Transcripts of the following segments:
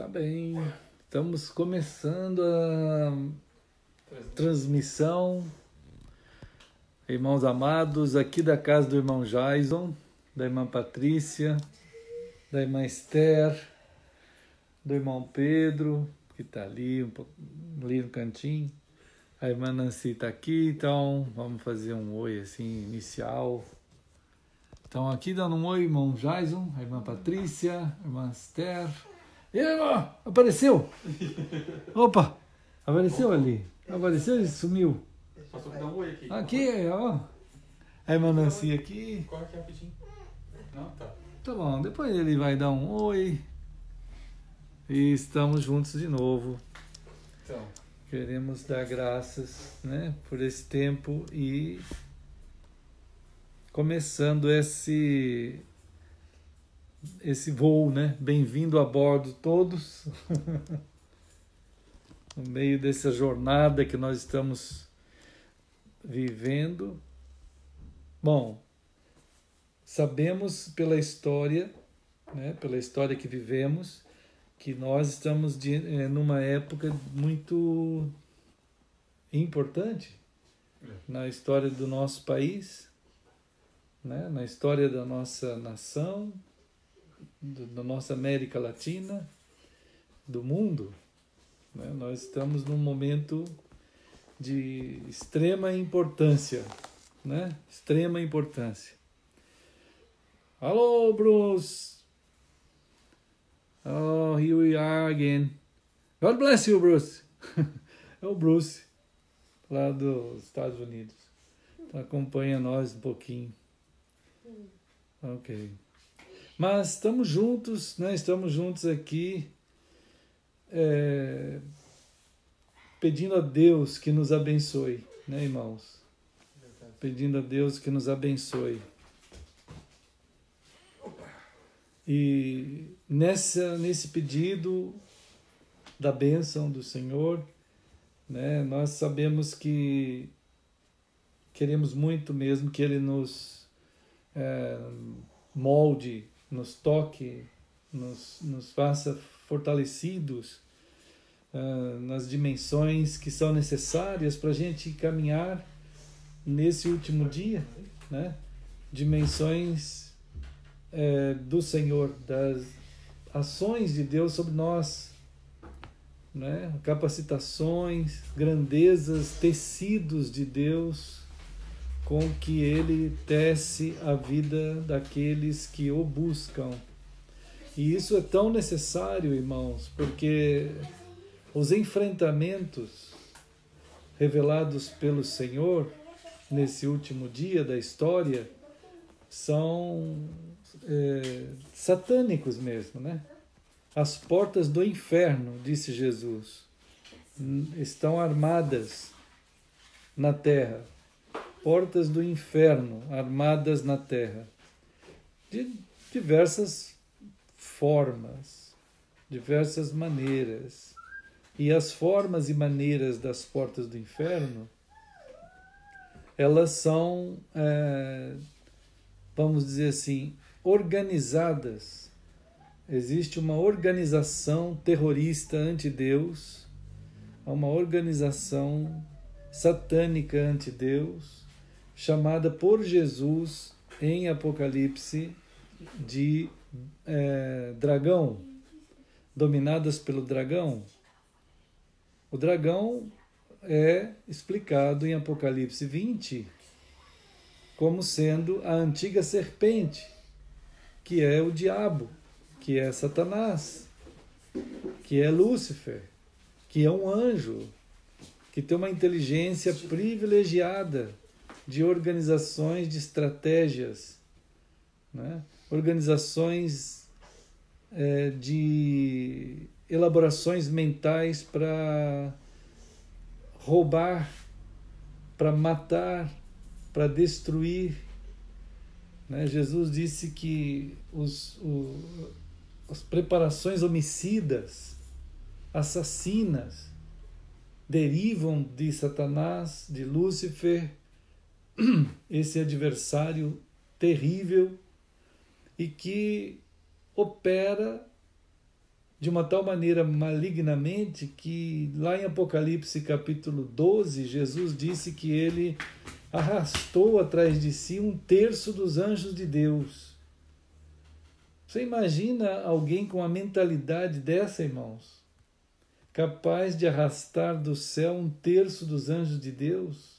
Tá bem. Estamos começando a transmissão, irmãos amados, aqui da casa do irmão Jason, da irmã Patrícia, da irmã Esther, do irmão Pedro, que está ali, ali no cantinho. A irmã Nancy está aqui, então vamos fazer um oi assim, inicial. Então aqui dando um oi, irmão Jason, a irmã Patrícia, a irmã Esther. E aí, irmão, apareceu! Opa! Apareceu ali. Apareceu e sumiu. Passou que dá um oi aqui. Aqui, ó. A irmã Nancy aqui. Corre aqui rapidinho. Não, tá. Tá bom, depois ele vai dar um oi. E estamos juntos de novo. Então. Queremos dar graças, né, por esse tempo e começando esse voo, né? Bem-vindo a bordo todos. No meio dessa jornada que nós estamos vivendo. Bom, sabemos pela história, né, pela história que vivemos, que nós estamos numa época muito importante na história do nosso país, né, na história da nossa nação, da nossa América Latina, do mundo. Né? Nós estamos num momento de extrema importância, né? Extrema importância. Alô, Bruce! Oh, here we are again. God bless you, Bruce! É o Bruce, lá dos Estados Unidos. Então, acompanha nós um pouquinho. Ok. Mas estamos juntos, né? Estamos juntos aqui, pedindo a Deus que nos abençoe, né, irmãos? Pedindo a Deus que nos abençoe. E nesse pedido da bênção do Senhor, né, nós sabemos que queremos muito mesmo que Ele nos molde, nos toque, nos faça fortalecidos nas dimensões que são necessárias para a gente caminhar nesse último dia, né? Dimensões do Senhor, das ações de Deus sobre nós, né? Capacitações, grandezas, tecidos de Deus com que Ele tece a vida daqueles que o buscam. E isso é tão necessário, irmãos, porque os enfrentamentos revelados pelo Senhor nesse último dia da história são satânicos mesmo, né? As portas do inferno, disse Jesus, estão armadas na terra. Portas do inferno armadas na terra, de diversas formas, diversas maneiras. E as formas e maneiras das portas do inferno, elas são, vamos dizer assim, organizadas. Existe uma organização terrorista anti-Deus, uma organização satânica anti-Deus, chamada por Jesus em Apocalipse de dragão, dominadas pelo dragão. O dragão é explicado em Apocalipse 20 como sendo a antiga serpente, que é o diabo, que é Satanás, que é Lúcifer, que é um anjo, que tem uma inteligência privilegiada de organizações, de estratégias, né? Organizações de elaborações mentais para roubar, para matar, para destruir. Né? Jesus disse que as preparações homicidas, assassinas, derivam de Satanás, de Lúcifer, esse adversário terrível e que opera de uma tal maneira malignamente que lá em Apocalipse capítulo 12, Jesus disse que ele arrastou atrás de si 1/3 dos anjos de Deus. Você imagina alguém com a mentalidade dessa, irmãos? Capaz de arrastar do céu 1/3 dos anjos de Deus?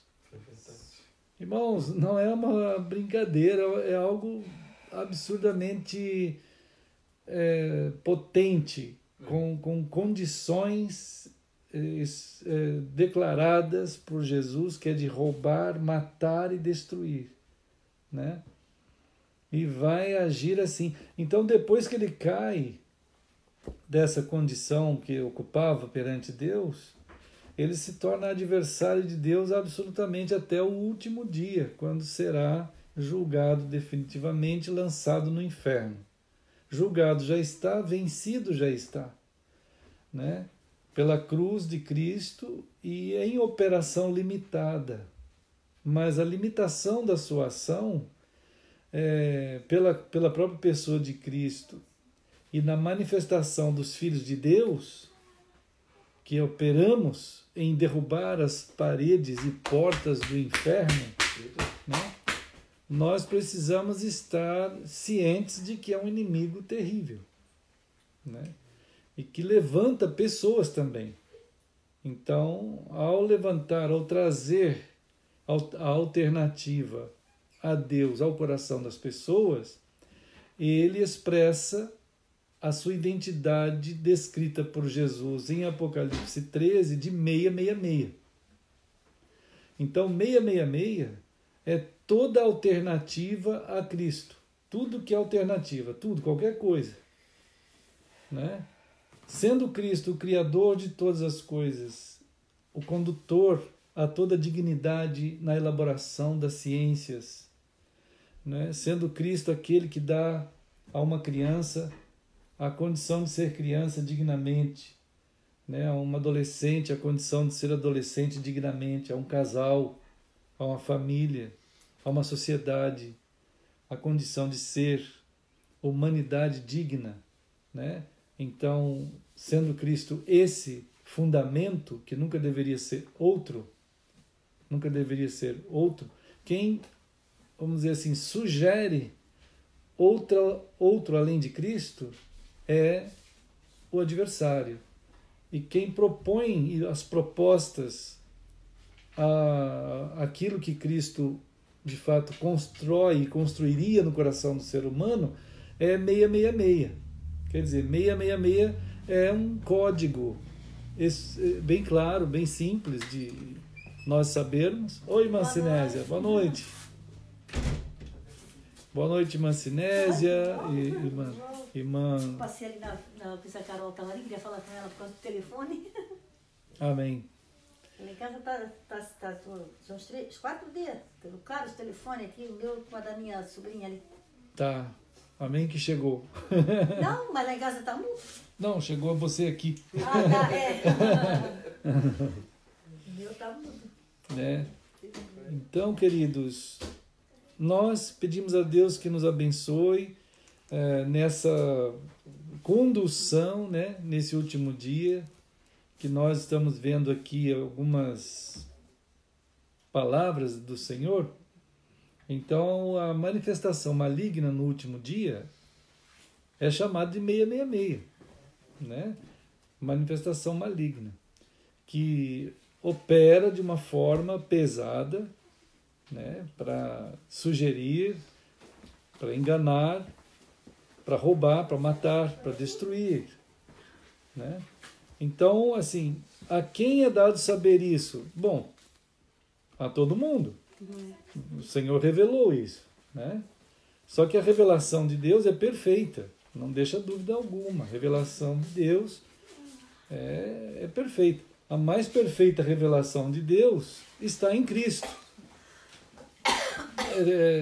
Irmãos, não é uma brincadeira, é algo absurdamente potente, com condições declaradas por Jesus, que é de roubar, matar e destruir, né? E vai agir assim. Então, depois que ele cai dessa condição que ocupava perante Deus, ele se torna adversário de Deus absolutamente até o último dia, quando será julgado definitivamente, lançado no inferno. Julgado já está, vencido já está, né? Pela cruz de Cristo e em operação limitada. Mas a limitação da sua ação, pela própria pessoa de Cristo e na manifestação dos filhos de Deus, que operamos em derrubar as paredes e portas do inferno, né? Nós precisamos estar cientes de que é um inimigo terrível, né? E que levanta pessoas também. Então, ao levantar, ao trazer a alternativa a Deus ao coração das pessoas, ele expressa a sua identidade descrita por Jesus em Apocalipse 13 de 666. Então, 666 é toda alternativa a Cristo. Tudo que é alternativa, tudo, qualquer coisa, né? Sendo Cristo o Criador de todas as coisas, o condutor a toda dignidade na elaboração das ciências, né? Sendo Cristo aquele que dá a uma criança a condição de ser criança dignamente, né? A uma adolescente a condição de ser adolescente dignamente, a um casal, a uma família, a uma sociedade, a condição de ser humanidade digna, né? Então, sendo Cristo esse fundamento, que nunca deveria ser outro, quem, vamos dizer assim, sugere outro além de Cristo é o adversário. E quem propõe as propostas, aquilo que Cristo de fato constrói e construiria no coração do ser humano, é 666. Quer dizer, 666 é um código bem claro, bem simples de nós sabermos. Oi, irmã Sinésia, boa noite. Boa noite, irmã Sinésia. Irmã... Passei ali na Pisa Carol, estava ali, queria falar com ela por causa do telefone. Amém. Lá em casa são os 4 dias, pelo caro os telefone aqui, o meu com a da minha sobrinha ali. Tá, amém que chegou. Não, mas lá em casa tá muito. Não, chegou você aqui. Ah, tá, é. O meu tá muito. Né? Então, queridos, nós pedimos a Deus que nos abençoe nessa condução, né, nesse último dia, que nós estamos vendo aqui algumas palavras do Senhor. Então, a manifestação maligna no último dia é chamada de 666, né? Manifestação maligna, que opera de uma forma pesada, né, para sugerir, para enganar, para roubar, para matar, para destruir, né? Então, assim, a quem é dado saber isso? Bom, a todo mundo. O Senhor revelou isso, né? Só que a revelação de Deus é perfeita, não deixa dúvida alguma. A revelação de Deus é perfeita. A mais perfeita revelação de Deus está em Cristo.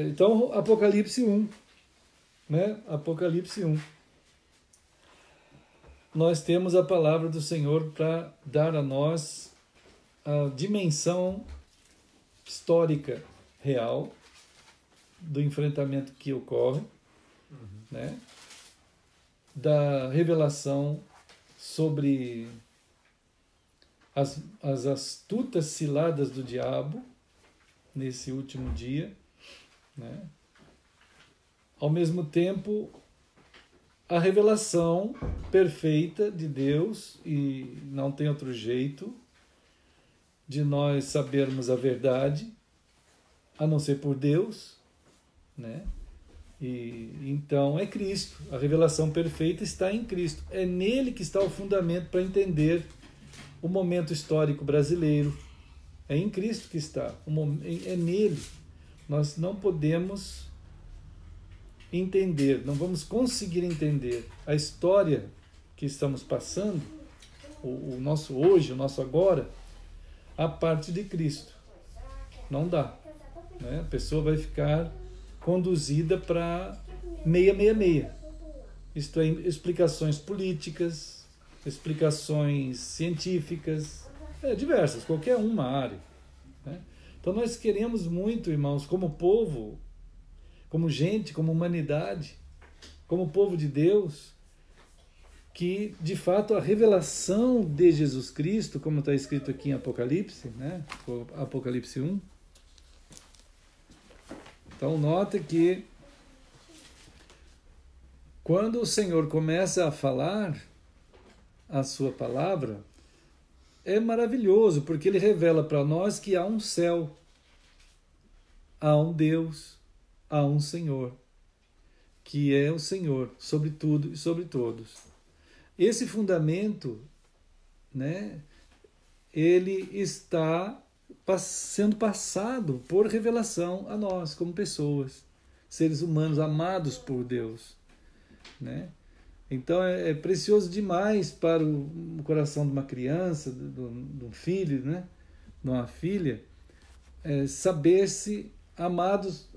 Então, Apocalipse 1, né? Apocalipse 1. Nós temos a palavra do Senhor para dar a nós a dimensão histórica real do enfrentamento que ocorre, né? Da revelação sobre as astutas ciladas do diabo nesse último dia, né? Ao mesmo tempo, a revelação perfeita de Deus, e não tem outro jeito de nós sabermos a verdade, a não ser por Deus, né? E então é Cristo. A revelação perfeita está em Cristo. É nele que está o fundamento para entender o momento histórico brasileiro. É em Cristo que está. É nele. Nós não podemos entender, não vamos conseguir entender a história que estamos passando, o nosso hoje, o nosso agora, a parte de Cristo. Não dá, né? A pessoa vai ficar conduzida para 666. Isto é, explicações políticas, explicações científicas, diversas, qualquer uma área, né? Então nós queremos muito, irmãos, como povo, como gente, como humanidade, como povo de Deus, que de fato a revelação de Jesus Cristo, como está escrito aqui em Apocalipse, né? Apocalipse 1. Então nota que quando o Senhor começa a falar a sua palavra, é maravilhoso, porque ele revela para nós que há um céu, há um Deus, há um Senhor, que é o Senhor sobre tudo e sobre todos. Esse fundamento, né, ele está sendo passado por revelação a nós, como pessoas, seres humanos amados por Deus, né? Então é precioso demais para o coração de uma criança, de um filho, né, de uma filha, saberem-se amados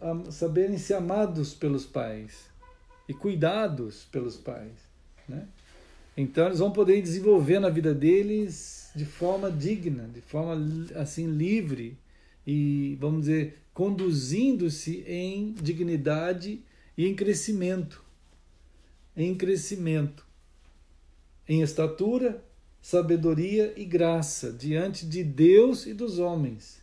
pelos pais e cuidados pelos pais, né? Então eles vão poder desenvolver na vida deles de forma digna, de forma assim livre e, vamos dizer, conduzindo-se em dignidade e em crescimento, em estatura, sabedoria e graça diante de Deus e dos homens,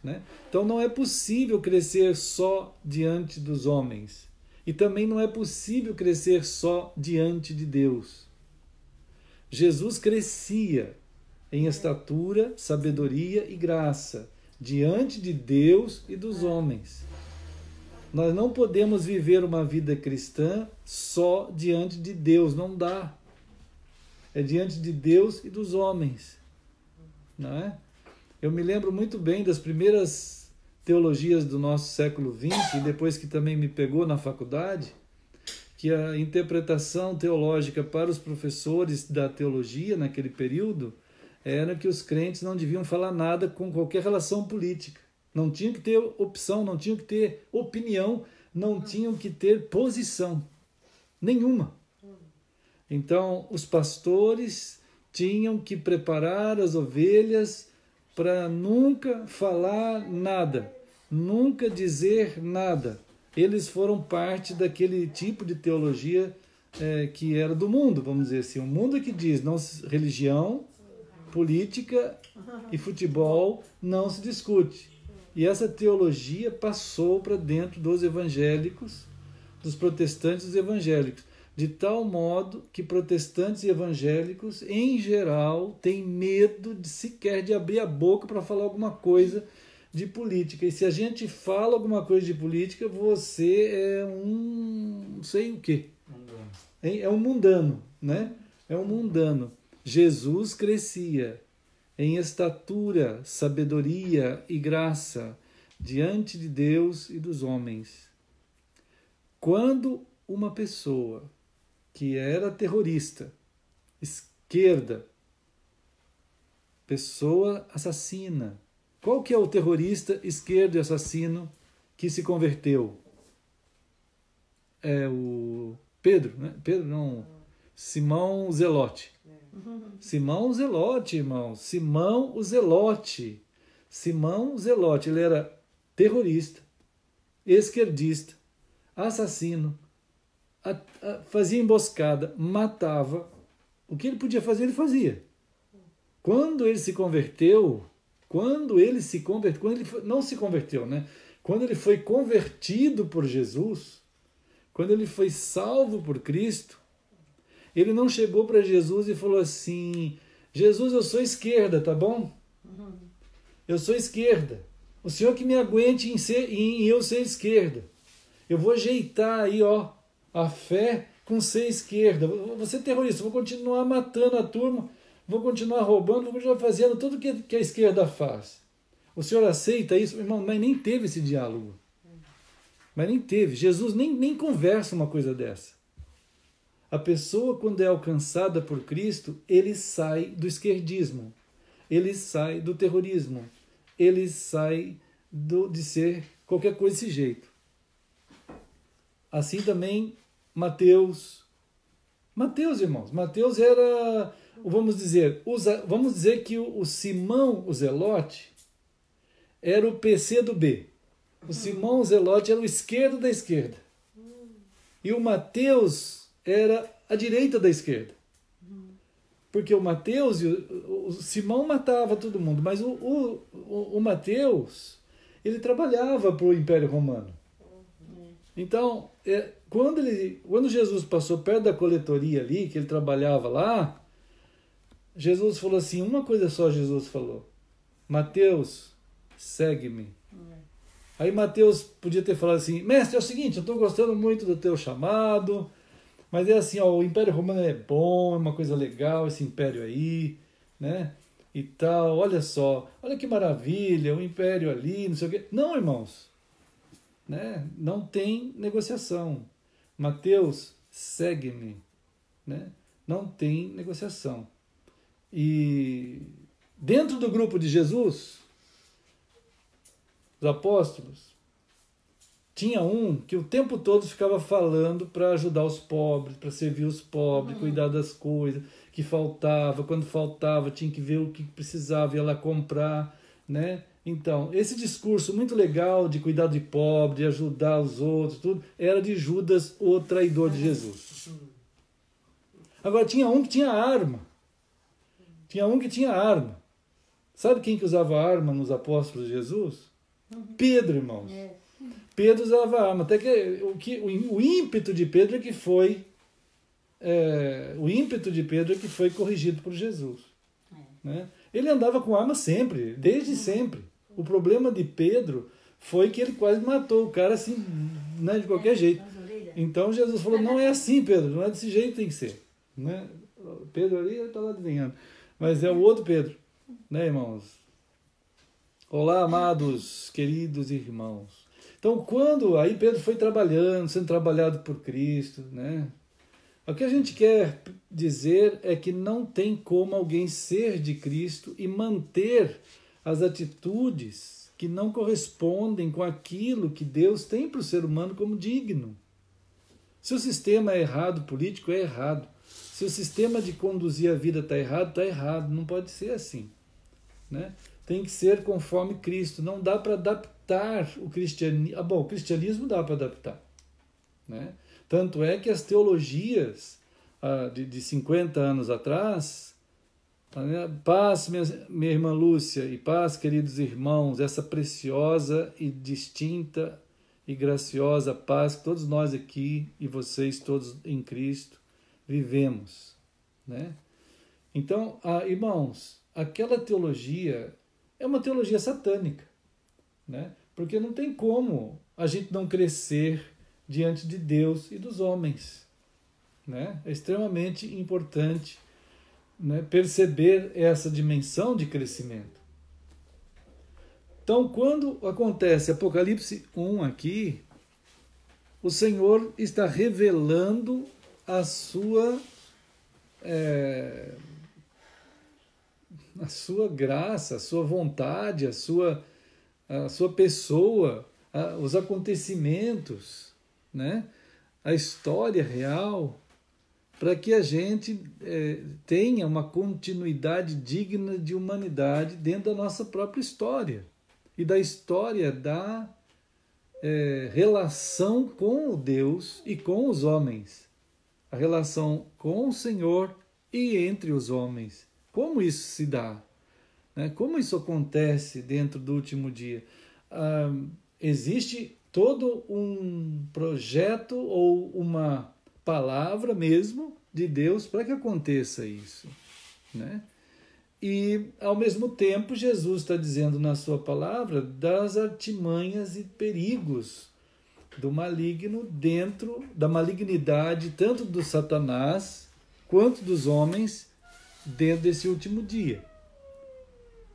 né? Então não é possível crescer só diante dos homens e também não é possível crescer só diante de Deus. Jesus crescia em estatura, sabedoria e graça diante de Deus e dos homens. Nós não podemos viver uma vida cristã só diante de Deus, não dá. É diante de Deus e dos homens, não é? Eu me lembro muito bem das primeiras teologias do nosso século XX, e depois que também me pegou na faculdade, que a interpretação teológica para os professores da teologia naquele período era que os crentes não deviam falar nada com qualquer relação política. Não tinham que ter opção, não tinham que ter opinião, não tinham que ter posição nenhuma. Então, os pastores tinham que preparar as ovelhas para nunca falar nada, nunca dizer nada. Eles foram parte daquele tipo de teologia que era do mundo, vamos dizer assim. O mundo que diz não religião, política e futebol não se discute. E essa teologia passou para dentro dos evangélicos, dos protestantes e dos evangélicos, de tal modo que protestantes e evangélicos, em geral, têm medo de sequer de abrir a boca para falar alguma coisa de política. E se a gente fala alguma coisa de política, você é não sei o quê. É um mundano, né? É um mundano. Jesus crescia em estatura, sabedoria e graça diante de Deus e dos homens. Quando uma pessoa que era terrorista, esquerda, pessoa assassina, qual que é o terrorista esquerdo e assassino que se converteu? É o Pedro, né? Pedro não, Simão Zelote. Simão Zelote, irmão. Simão o Zelote. Simão Zelote, ele era terrorista, esquerdista, assassino, fazia emboscada, matava, o que ele podia fazer, ele fazia. Quando ele se converteu, quando ele não se converteu, né? Quando ele foi convertido por Jesus, quando ele foi salvo por Cristo, ele não chegou para Jesus e falou assim: Jesus, eu sou esquerda, tá bom? Eu sou esquerda. O senhor que me aguente em eu ser esquerda. Eu vou ajeitar aí, ó, a fé com ser esquerda. Vou ser terrorista, vou continuar matando a turma, vou continuar roubando, vou continuar fazendo tudo que a esquerda faz. O senhor aceita isso? Irmão, mas nem teve esse diálogo. Mas nem teve. Jesus nem conversa uma coisa dessa. A pessoa, quando é alcançada por Cristo, ele sai do esquerdismo, ele sai do terrorismo, ele sai de ser qualquer coisa desse jeito. Assim também Mateus, irmãos, Mateus era, vamos dizer que o Simão, o Zelote, era o PC do B. O Simão, o Zelote, era o esquerdo da esquerda. E o Mateus era a direita da esquerda. Porque o Mateus, o Simão matava todo mundo, mas o Mateus, ele trabalhava para o Império Romano. Então, quando Jesus passou perto da coletoria ali, que ele trabalhava lá, Jesus falou assim, uma coisa só Jesus falou: Mateus, segue-me. Aí Mateus podia ter falado assim: mestre, é o seguinte, eu estou gostando muito do teu chamado, mas é assim, ó, o Império Romano é bom, é uma coisa legal esse império aí, né? E tal, olha só, olha que maravilha, o império ali, não sei o quê. Não, irmãos, né? Não tem negociação. Mateus, segue-me, né? Não tem negociação. E dentro do grupo de Jesus, os apóstolos, tinha um que o tempo todo ficava falando para ajudar os pobres, para servir os pobres, cuidar das coisas que faltava. Quando faltava, tinha que ver o que precisava, ia lá comprar, né? Então, esse discurso muito legal de cuidar de pobre, de ajudar os outros, tudo, era de Judas, o traidor de Jesus. Agora, tinha um que tinha arma. Sabe quem que usava arma nos apóstolos de Jesus? Pedro, irmãos. Pedro usava arma. Até que o ímpeto de Pedro é que foi corrigido por Jesus. Né? Ele andava com arma sempre, desde sempre. O problema de Pedro foi que ele quase matou o cara assim, né, de qualquer jeito. Então Jesus falou: não é assim, Pedro, não é desse jeito que tem que ser. Né? Pedro ali está lá adivinhando. Mas é o outro Pedro, né, irmãos? Olá, amados, queridos irmãos. Então, quando aí Pedro foi trabalhando, sendo trabalhado por Cristo, né? O que a gente quer dizer é que não tem como alguém ser de Cristo e manter as atitudes que não correspondem com aquilo que Deus tem para o ser humano como digno. Se o sistema é errado, político é errado. Se o sistema de conduzir a vida está errado, não pode ser assim. Né? Tem que ser conforme Cristo. Não dá para adaptar o cristianismo. O cristianismo dá para adaptar. Né? Tanto é que as teologias de 50 anos atrás, paz, minha irmã Lúcia, e paz, queridos irmãos, essa preciosa e distinta e graciosa paz que todos nós aqui e vocês todos em Cristo vivemos. Né? Então, irmãos, aquela teologia é uma teologia satânica, né? Porque não tem como a gente não crescer diante de Deus e dos homens. Né? É extremamente importante, né, perceber essa dimensão de crescimento. Então, quando acontece Apocalipse 1 aqui, o Senhor está revelando a sua graça, a sua vontade, a sua pessoa, os acontecimentos, né? A história real, para que a gente tenha uma continuidade digna de humanidade dentro da nossa própria história e da história da relação com o Deus e com os homens, a relação com o Senhor e entre os homens. Como isso se dá? Né? Como isso acontece dentro do último dia? Existe todo um projeto ou uma palavra mesmo de Deus para que aconteça isso, né? E, ao mesmo tempo, Jesus está dizendo na sua palavra das artimanhas e perigos do maligno dentro da malignidade, tanto do Satanás quanto dos homens, dentro desse último dia,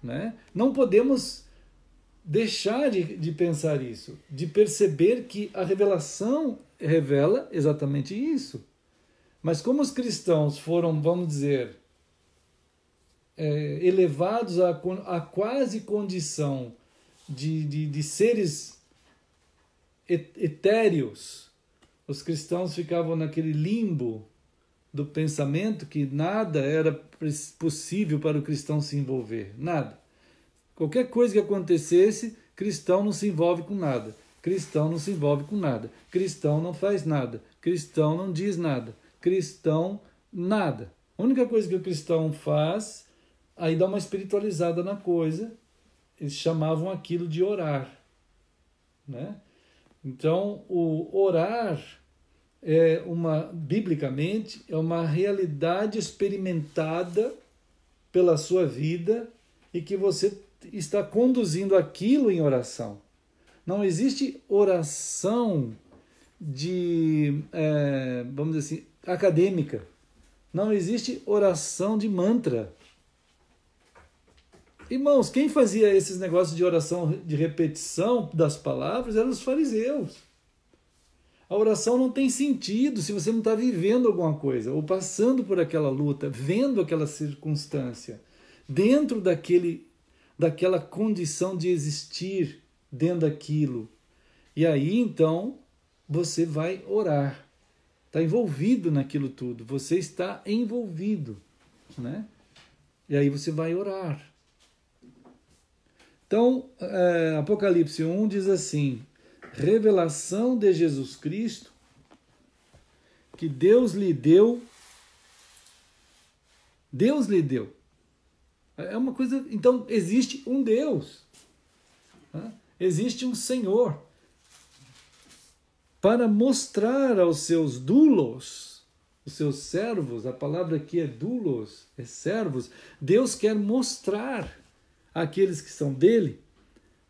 né? Não podemos deixar de pensar isso, de perceber que a revelação revela exatamente isso. Mas como os cristãos foram, vamos dizer, elevados a quase condição de seres etéreos, os cristãos ficavam naquele limbo do pensamento que nada era possível para o cristão se envolver, nada. Qualquer coisa que acontecesse, cristão não se envolve com nada, cristão não se envolve com nada, cristão não faz nada, cristão não diz nada, cristão nada. A única coisa que o cristão faz, aí dá uma espiritualizada na coisa, eles chamavam aquilo de orar, né? Então, o orar biblicamente, é uma realidade experimentada pela sua vida e que você está conduzindo aquilo em oração. Não existe oração vamos dizer assim, acadêmica. Não existe oração de mantra. Irmãos, quem fazia esses negócios de oração de repetição das palavras eram os fariseus. A oração não tem sentido se você não está vivendo alguma coisa, ou passando por aquela luta, vendo aquela circunstância, dentro daquela condição de existir dentro daquilo. E aí, então, você vai orar. Está envolvido naquilo tudo. Você está envolvido, né? E aí você vai orar. Então, Apocalipse 1 diz assim: revelação de Jesus Cristo, que Deus lhe deu. Deus lhe deu. É uma coisa. Então, existe um Deus, né? Existe um Senhor, para mostrar aos seus doulos, os seus servos. A palavra aqui é doulos, é servos. Deus quer mostrar àqueles que são dele,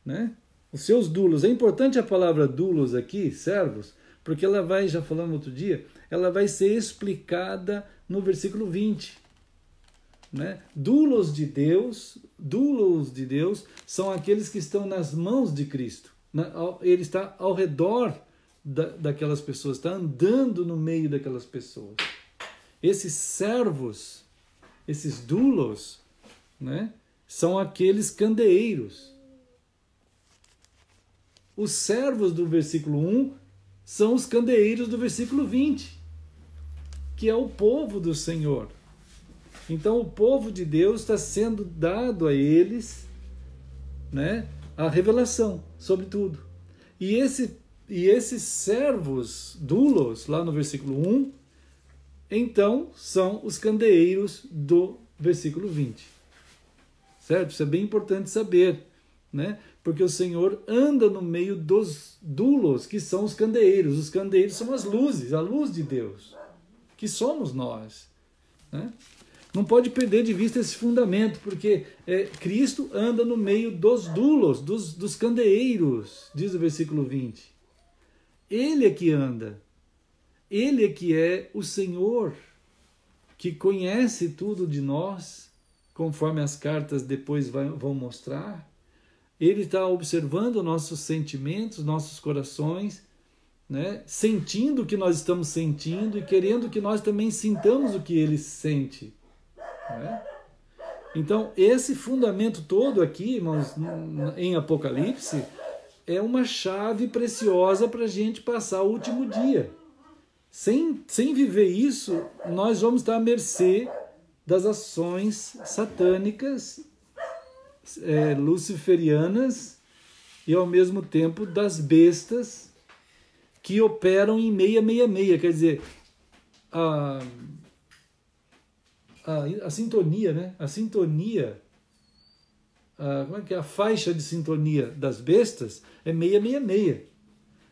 né, os seus doulos. É importante a palavra doulos aqui, servos, porque ela vai, já falamos outro dia, ela vai ser explicada no versículo 20. Né? Doulos de Deus são aqueles que estão nas mãos de Cristo. Ele está ao redor daquelas pessoas, está andando no meio daquelas pessoas. Esses servos, esses doulos, né, são aqueles candeeiros. Os servos do versículo 1 são os candeeiros do versículo 20, que é o povo do Senhor. Então o povo de Deus está sendo dado a eles, né, a revelação sobre tudo. E esses servos doulos, lá no versículo 1, então são os candeeiros do versículo 20. Certo? Isso é bem importante saber, né? Porque o Senhor anda no meio dos doulos, que são os candeeiros. Os candeeiros são as luzes, a luz de Deus, que somos nós, né? Não pode perder de vista esse fundamento, porque Cristo anda no meio dos doulos, dos candeeiros, diz o versículo 20. Ele é que anda. Ele é que é o Senhor, que conhece tudo de nós, conforme as cartas depois vão mostrar. Ele está observando nossos sentimentos, nossos corações, né? Sentindo o que nós estamos sentindo e querendo que nós também sintamos o que ele sente. Né? Então, esse fundamento todo aqui, irmãos, em Apocalipse, é uma chave preciosa para a gente passar o último dia. Sem viver isso, nós vamos estar à mercê das ações satânicas, luciferianas, e ao mesmo tempo das bestas que operam em 666. Quer dizer, a sintonia, né? A sintonia, como é que é? A faixa de sintonia das bestas é 666.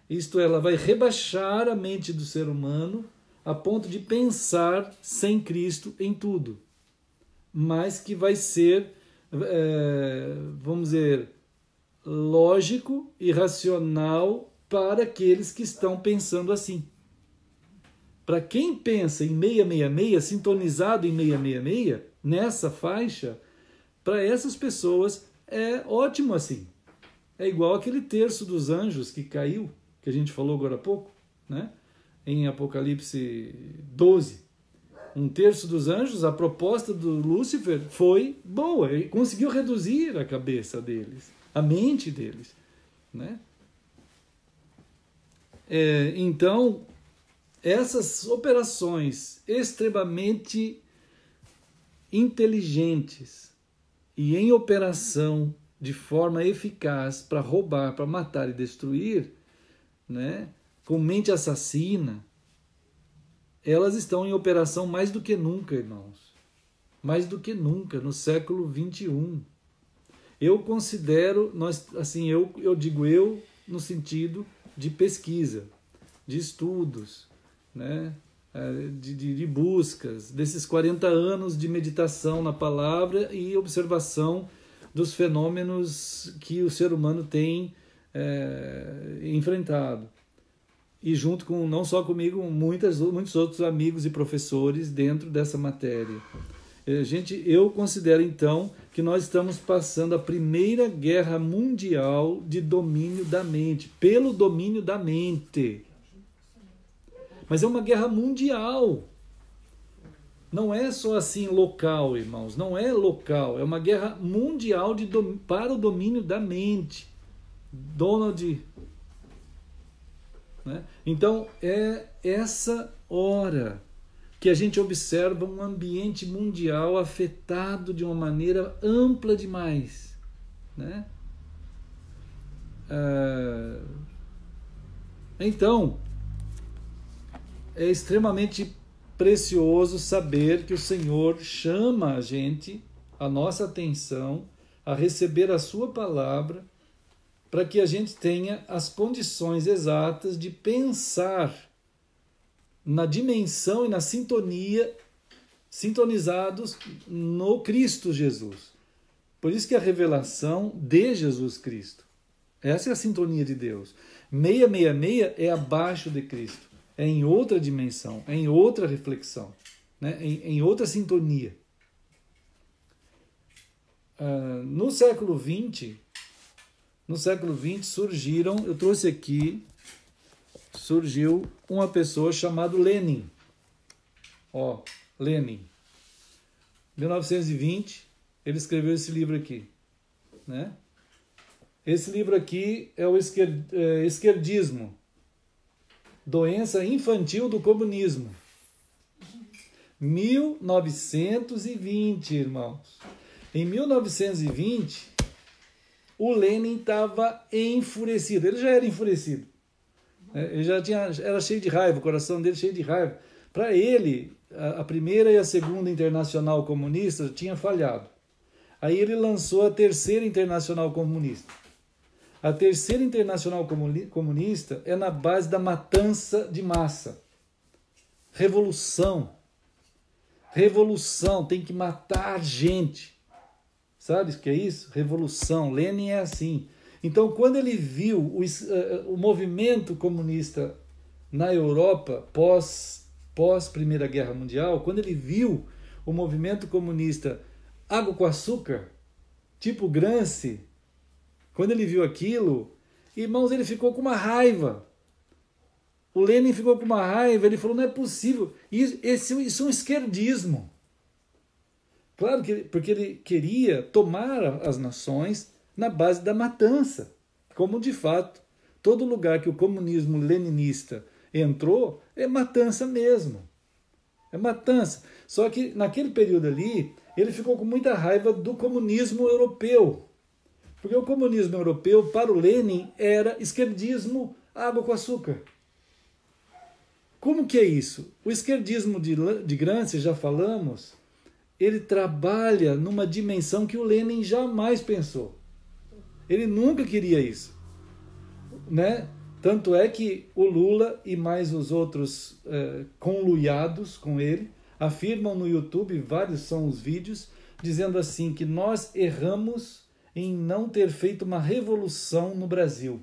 Isto é, ela vai rebaixar a mente do ser humano a ponto de pensar sem Cristo em tudo. Mas que vai ser, vamos dizer, lógico e racional para aqueles que estão pensando assim. Para quem pensa em 666, sintonizado em 666, nessa faixa, para essas pessoas é ótimo assim. É igual aquele terço dos anjos que caiu, que a gente falou agora há pouco, né? Em Apocalipse 12. Um terço dos anjos, a proposta do Lúcifer foi boa, ele conseguiu reduzir a cabeça deles, a mente deles, né? Então, essas operações extremamente inteligentes e em operação de forma eficaz para roubar, para matar e destruir, né, com mente assassina, elas estão em operação mais do que nunca, irmãos. Mais do que nunca, no século XXI. Eu considero, eu digo no sentido de pesquisa, de estudos, né, de buscas, desses 40 anos de meditação na palavra e observação dos fenômenos que o ser humano tem enfrentado. E junto com, não só comigo, muitos outros amigos e professores dentro dessa matéria. Eu considero então que nós estamos passando a primeira guerra mundial de domínio da mente, pelo domínio da mente. Mas é uma guerra mundial. Não é só assim local, irmãos, não é local, é uma guerra mundial para o domínio da mente. Donald... Né? Então, é essa hora que a gente observa um ambiente mundial afetado de uma maneira ampla demais. Né? Então, é extremamente precioso saber que o Senhor chama a gente, a nossa atenção, a receber a sua palavra, para que a gente tenha as condições exatas de pensar na dimensão e na sintonia, sintonizados no Cristo Jesus. Por isso que a revelação de Jesus Cristo. Essa é a sintonia de Deus. 666 é abaixo de Cristo. É em outra dimensão, é em outra reflexão, né? Em outra sintonia. No século XX surgiram, eu trouxe aqui, surgiu uma pessoa chamada Lenin. Lenin. 1920, ele escreveu esse livro aqui. Né? Esse livro aqui é o Esquerdismo, doença infantil do comunismo. 1920, irmãos. Em 1920... o Lenin estava enfurecido. Ele já era enfurecido. Ele era cheio de raiva, o coração dele cheio de raiva. Para ele, a primeira e a segunda internacional comunista tinha falhado. Aí ele lançou a terceira internacional comunista. A terceira internacional comunista é na base da matança de massa. Revolução. Revolução, tem que matar gente. Sabe o que é isso? Revolução. Lenin é assim. Então, quando ele viu o movimento comunista na Europa pós Primeira Guerra Mundial, quando ele viu o movimento comunista água com açúcar, tipo Gramsci, quando ele viu aquilo, irmãos, ele ficou com uma raiva. O Lenin ficou com uma raiva, ele falou, não é possível, isso é um esquerdismo. Claro que porque ele queria tomar as nações na base da matança, como de fato todo lugar que o comunismo leninista entrou é matança mesmo. É matança. Só que naquele período ali, ele ficou com muita raiva do comunismo europeu. Porque o comunismo europeu, para o Lenin, era esquerdismo, água com açúcar. Como que é isso? O esquerdismo de Gramsci, já falamos, ele trabalha numa dimensão que o Lenin jamais pensou. Ele nunca queria isso, né? Tanto é que o Lula e mais os outros conluiados com ele afirmam no YouTube, vários são os vídeos, dizendo assim que nós erramos em não ter feito uma revolução no Brasil.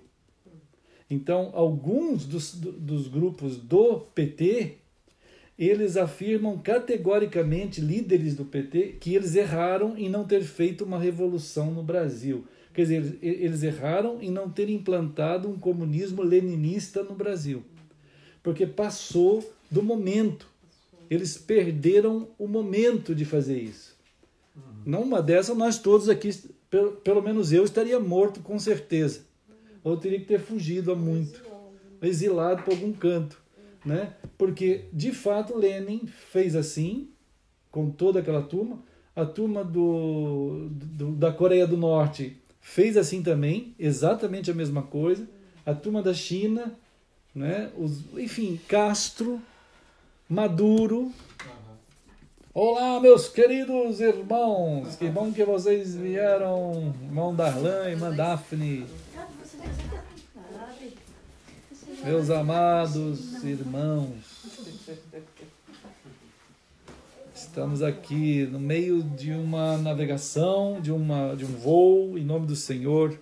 Então, alguns dos grupos do PT, eles afirmam categoricamente, líderes do PT, que eles erraram em não ter feito uma revolução no Brasil. Quer dizer, eles erraram em não ter implantado um comunismo leninista no Brasil. Porque passou do momento. Eles perderam o momento de fazer isso. Numa dessa, nós todos aqui, pelo menos eu, estaria morto com certeza. Ou teria que ter fugido há muito. Exilado por algum canto. Né? Porque, de fato, Lenin fez assim, com toda aquela turma. A turma da Coreia do Norte fez assim também, exatamente a mesma coisa. A turma da China, né? Enfim, Castro, Maduro. Olá, meus queridos irmãos, que bom que vocês vieram, irmão Darlan, irmã Daphne, meus amados irmãos. Estamos aqui no meio de uma navegação, de um voo, em nome do Senhor,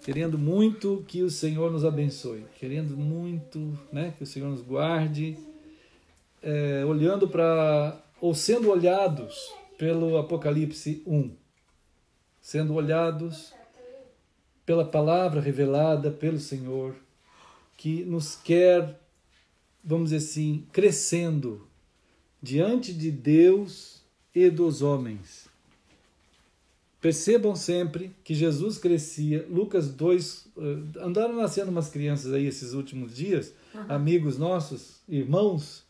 querendo muito que o Senhor nos abençoe, querendo muito, né, que o Senhor nos guarde, olhando para, ou sendo olhados pelo Apocalipse 1, sendo olhados pela palavra revelada pelo Senhor, que nos quer, vamos dizer assim, crescendo diante de Deus e dos homens. Percebam sempre que Jesus crescia. Lucas 2, andaram nascendo umas crianças aí esses últimos dias, amigos nossos, irmãos,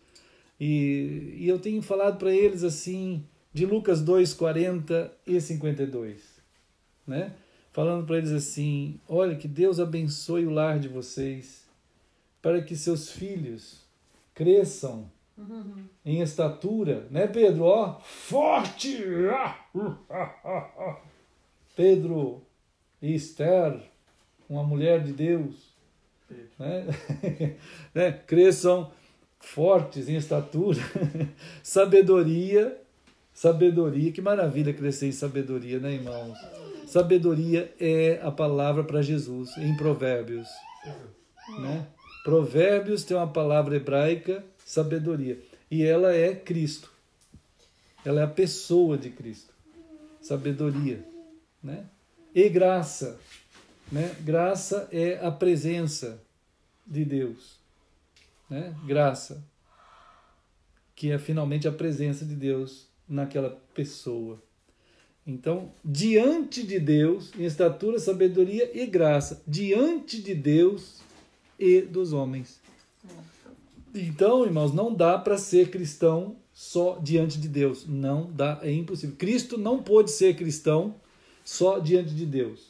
e eu tenho falado para eles assim, de Lucas 2, 40 e 52, né? Falando para eles assim, olha, que Deus abençoe o lar de vocês, para que seus filhos cresçam em estatura, né, Pedro? Ó, forte! Pedro e Esther, uma mulher de Deus, né? Né? Cresçam fortes em estatura, sabedoria, que maravilha crescer em sabedoria, né, irmãos? Sabedoria é a palavra para Jesus em Provérbios, né? Provérbios tem uma palavra hebraica, sabedoria, e ela é Cristo, ela é a pessoa de Cristo, sabedoria, né? E graça, né? Graça é a presença de Deus, né? Graça, que é finalmente a presença de Deus naquela pessoa. Então, diante de Deus, em estatura, sabedoria e graça, diante de Deus e dos homens. Então, irmãos, não dá para ser cristão só diante de Deus. Não dá, é impossível. Cristo não pôde ser cristão só diante de Deus.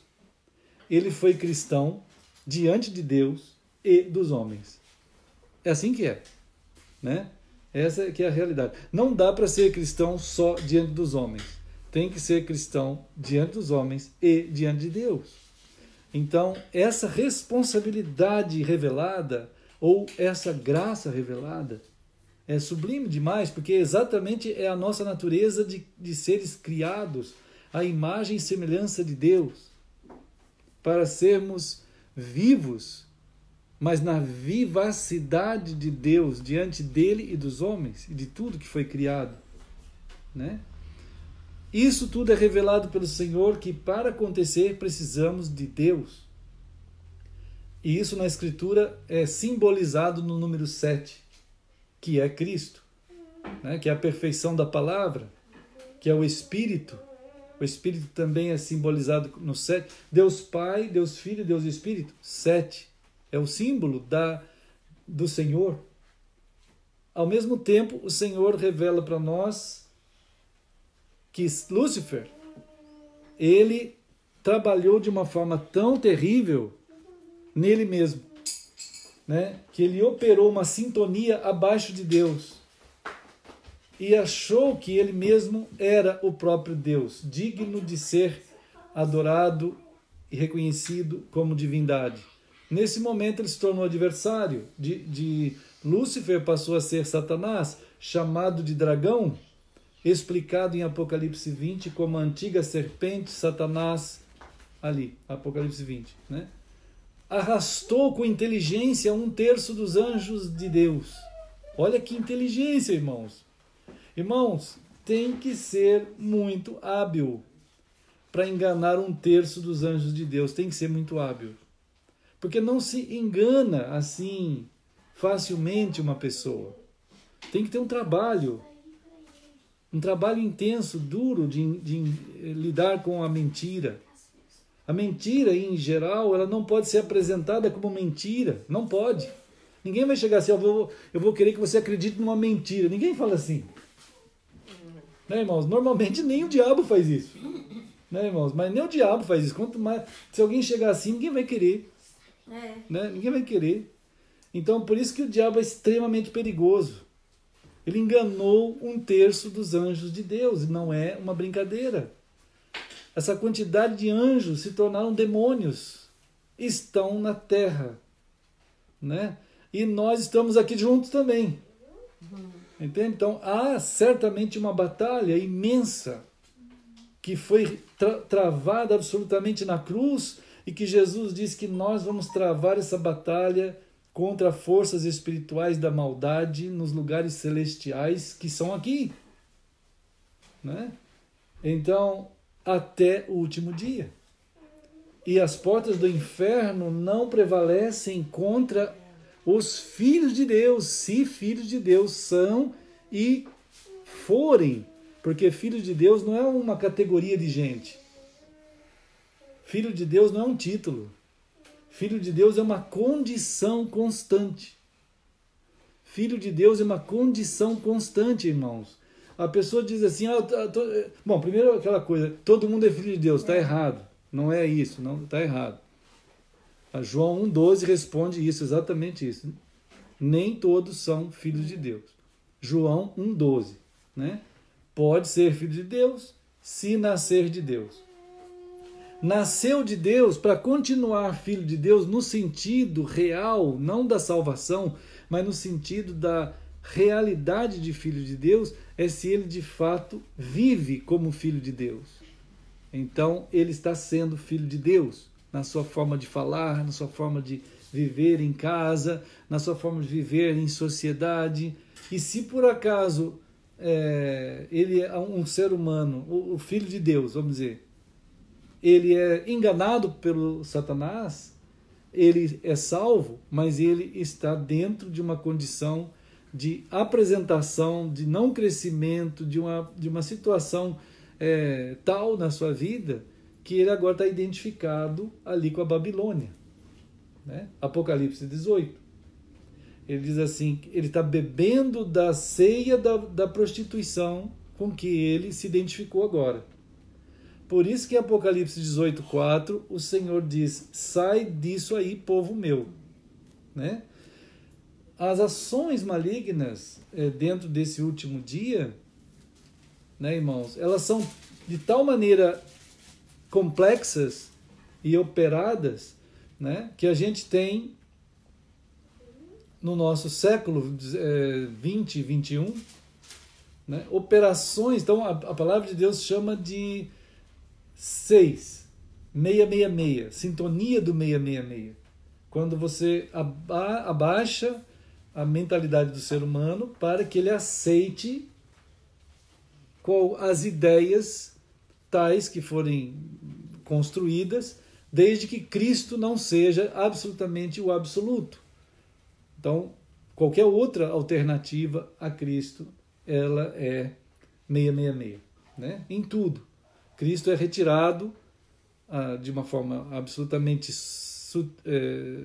Ele foi cristão diante de Deus e dos homens. É assim que é, né? Essa que é a realidade. Não dá para ser cristão só diante dos homens. Tem que ser cristão diante dos homens e diante de Deus. Então, essa responsabilidade revelada, ou essa graça revelada, é sublime demais, porque exatamente é a nossa natureza de seres criados à imagem e semelhança de Deus, para sermos vivos, mas na vivacidade de Deus, diante dele e dos homens, e de tudo que foi criado, né? Isso tudo é revelado pelo Senhor, que para acontecer precisamos de Deus. E isso na Escritura é simbolizado no número 7, que é Cristo, né? Que é a perfeição da palavra, que é o Espírito. O Espírito também é simbolizado no 7. Deus Pai, Deus Filho, Deus Espírito. 7 é o símbolo do Senhor. Ao mesmo tempo, o Senhor revela para nós que Lúcifer, ele trabalhou de uma forma tão terrível nele mesmo, né? Que ele operou uma sintonia abaixo de Deus. e achou que ele mesmo era o próprio Deus, digno de ser adorado e reconhecido como divindade. Nesse momento ele se tornou adversário de Lúcifer, passou a ser Satanás, chamado de dragão, explicado em Apocalipse 20 como a antiga serpente, Satanás, ali, Apocalipse 20, né? Arrastou com inteligência 1/3 dos anjos de Deus. Olha que inteligência, irmãos. Irmãos, tem que ser muito hábil para enganar 1/3 dos anjos de Deus. Tem que ser muito hábil. Porque não se engana assim facilmente uma pessoa. Tem que ter um trabalho intenso, duro de lidar com a mentira. A mentira, em geral, ela não pode ser apresentada como mentira. Não pode. Ninguém vai chegar assim, eu vou querer que você acredite numa mentira. Ninguém fala assim. Né, irmãos? Normalmente nem o diabo faz isso. Né, irmãos? Mas nem o diabo faz isso. Quanto mais, se alguém chegar assim, ninguém vai querer. Né? Ninguém vai querer. Então, por isso que o diabo é extremamente perigoso. Ele enganou 1/3 dos anjos de Deus. E não é uma brincadeira. Essa quantidade de anjos se tornaram demônios. Estão na terra. Né? E nós estamos aqui juntos também. Entende? Então, há certamente uma batalha imensa que foi travada absolutamente na cruz e que Jesus diz que nós vamos travar essa batalha contra forças espirituais da maldade nos lugares celestiais que são aqui. Né? Então, até o último dia. E as portas do inferno não prevalecem contra os filhos de Deus, se filhos de Deus são e forem, porque filho de Deus não é uma categoria de gente. Filho de Deus não é um título. Filho de Deus é uma condição constante. Filho de Deus é uma condição constante, irmãos. A pessoa diz assim, bom, primeiro aquela coisa, todo mundo é filho de Deus, está errado. Não é isso, não está errado. A João 1,12 responde isso, exatamente isso. Nem todos são filhos de Deus. João 1,12. Né? Pode ser filho de Deus se nascer de Deus. Nasceu de Deus para continuar filho de Deus no sentido real, não da salvação, mas no sentido da realidade de filho de Deus, é se ele de fato vive como filho de Deus. Então ele está sendo filho de Deus, na sua forma de falar, na sua forma de viver em casa, na sua forma de viver em sociedade. E se por acaso ele é um ser humano, o filho de Deus, vamos dizer, ele é enganado pelo Satanás, ele é salvo, mas ele está dentro de uma condição de apresentação, de não crescimento, de uma situação tal na sua vida, que ele agora está identificado ali com a Babilônia. Né? Apocalipse 18. Ele diz assim, ele está bebendo da ceia da prostituição com que ele se identificou agora. Por isso que em Apocalipse 18:4 o Senhor diz, sai disso aí, povo meu. Né? As ações malignas dentro desse último dia, né, irmãos, elas são de tal maneira complexas e operadas, né, que a gente tem no nosso século 20 e 21, né, operações. Então a palavra de Deus chama de 666, sintonia do 666. Quando você abaixa a mentalidade do ser humano para que ele aceite as ideias tais que forem construídas, desde que Cristo não seja absolutamente o absoluto. Então, qualquer outra alternativa a Cristo, ela é 666, né? Em tudo. Cristo é retirado de uma forma absolutamente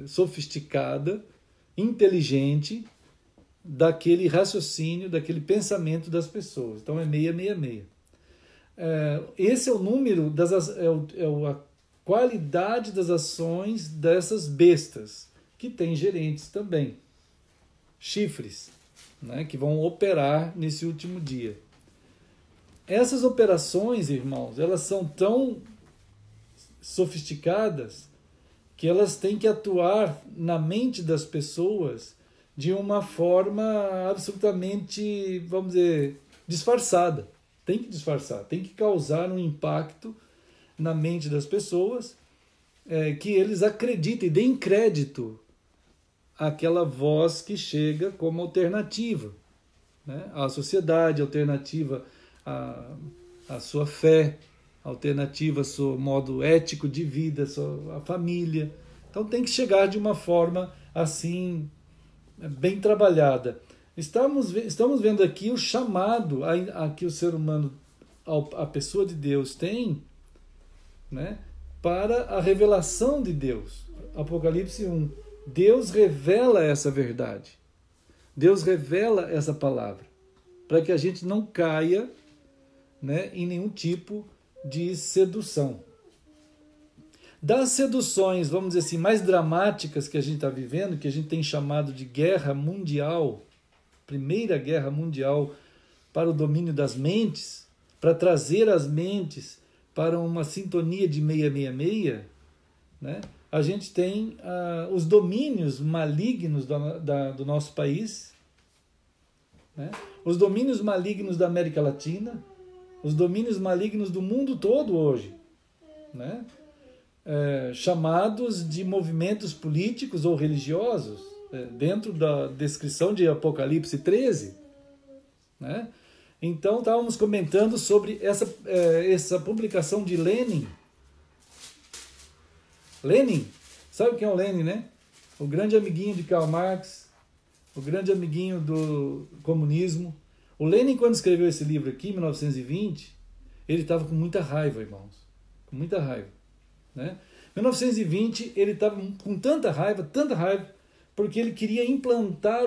sofisticada, inteligente, daquele raciocínio, daquele pensamento das pessoas. Então é 666. Esse é o número, a qualidade das ações dessas bestas, que tem gerentes também. Chifres. né, que vão operar nesse último dia. Essas operações, irmãos, elas são tão sofisticadas que elas têm que atuar na mente das pessoas de uma forma absolutamente, vamos dizer, disfarçada. Tem que disfarçar, tem que causar um impacto na mente das pessoas, que eles acreditem, deem crédito àquela voz que chega como alternativa, né? À sociedade, alternativa à sua fé, alternativa ao seu modo ético de vida, à família. Então tem que chegar de uma forma assim, bem trabalhada. Estamos vendo aqui o chamado a que o ser humano, a pessoa de Deus tem, né, para a revelação de Deus. Apocalipse 1. Deus revela essa verdade. Deus revela essa palavra, para que a gente não caia, né, em nenhum tipo de sedução. Das seduções, vamos dizer assim, mais dramáticas que a gente está vivendo, que a gente tem chamado de guerra mundial, Primeira Guerra Mundial, para o domínio das mentes, para trazer as mentes para uma sintonia de 666, né? A gente tem os domínios malignos do nosso país, né? Os domínios malignos da América Latina, os domínios malignos do mundo todo hoje, né? Chamados de movimentos políticos ou religiosos, dentro da descrição de Apocalipse 13, né? Então, estávamos comentando sobre essa publicação de Lenin. Lenin, sabe quem é o Lenin, né? O grande amiguinho de Karl Marx, o grande amiguinho do comunismo. O Lenin, quando escreveu esse livro aqui, em 1920, ele estava com muita raiva, irmãos. Com muita raiva, né? Em 1920, ele estava com tanta raiva, porque ele queria implantar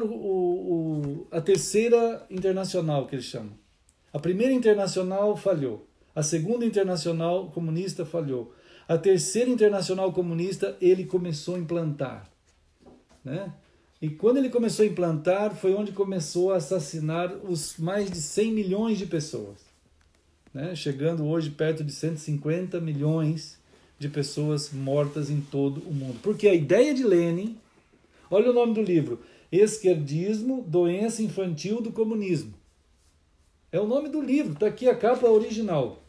a terceira internacional, que eles chamam. A primeira internacional falhou. A segunda internacional comunista falhou. A terceira internacional comunista ele começou a implantar, né? E quando ele começou a implantar, foi onde começou a assassinar os mais de 100 milhões de pessoas, né? Chegando hoje perto de 150 milhões de pessoas mortas em todo o mundo. Porque a ideia de Lenin, olha o nome do livro, Esquerdismo, Doença Infantil do Comunismo. É o nome do livro, está aqui a capa original.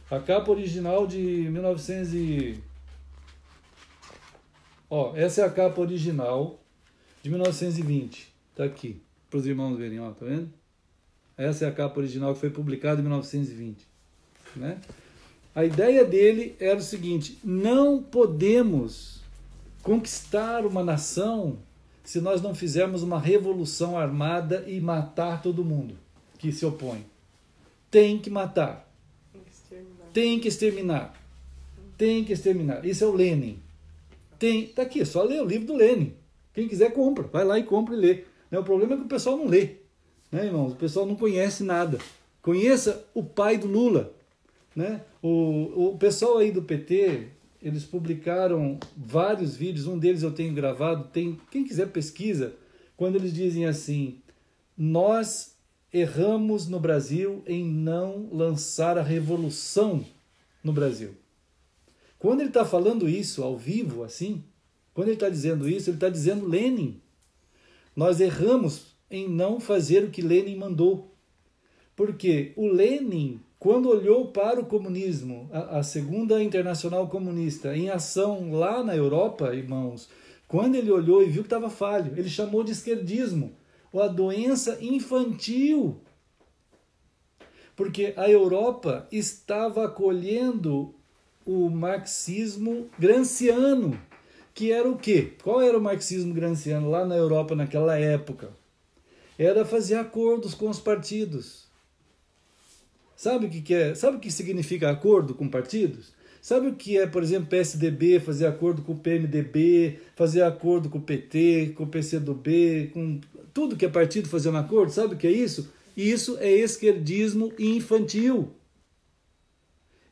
A capa original de 1900 essa é a capa original de 1920. Está aqui, para os irmãos verem, ó, tá vendo? Essa é a capa original que foi publicada em 1920. Né? A ideia dele era o seguinte: não podemos conquistar uma nação se nós não fizermos uma revolução armada e matar todo mundo que se opõe. Tem que matar. Tem que exterminar. Tem que exterminar. Isso é o Lenin. Tá aqui, é só ler o livro do Lenin. Quem quiser, compra. Vai lá e compra e lê. O problema é que o pessoal não lê. Né, irmãos? O pessoal não conhece nada. Conheça o pai do Lula. Né? O pessoal aí do PT, eles publicaram vários vídeos. Um deles eu tenho gravado. Quem quiser pesquisa. Quando eles dizem assim: nós erramos no Brasil em não lançar a revolução no Brasil. Quando ele está falando isso ao vivo, assim, quando ele está dizendo isso, ele está dizendo Lenin. Nós erramos em não fazer o que Lenin mandou. Porque o Lenin, quando olhou para o comunismo, a Segunda Internacional Comunista, em ação lá na Europa, irmãos, quando ele olhou e viu que estava falho, ele chamou de esquerdismo, ou a doença infantil. Porque a Europa estava acolhendo o marxismo gramsciano, que era o quê? Qual era o marxismo gramsciano lá na Europa naquela época? Era fazer acordos com os partidos. Sabe o que é? Sabe o que significa acordo com partidos? Sabe o que é, por exemplo, PSDB, fazer acordo com o PMDB, fazer acordo com o PT, com o PCdoB, com tudo que é partido fazendo acordo? Sabe o que é isso? Isso é esquerdismo infantil.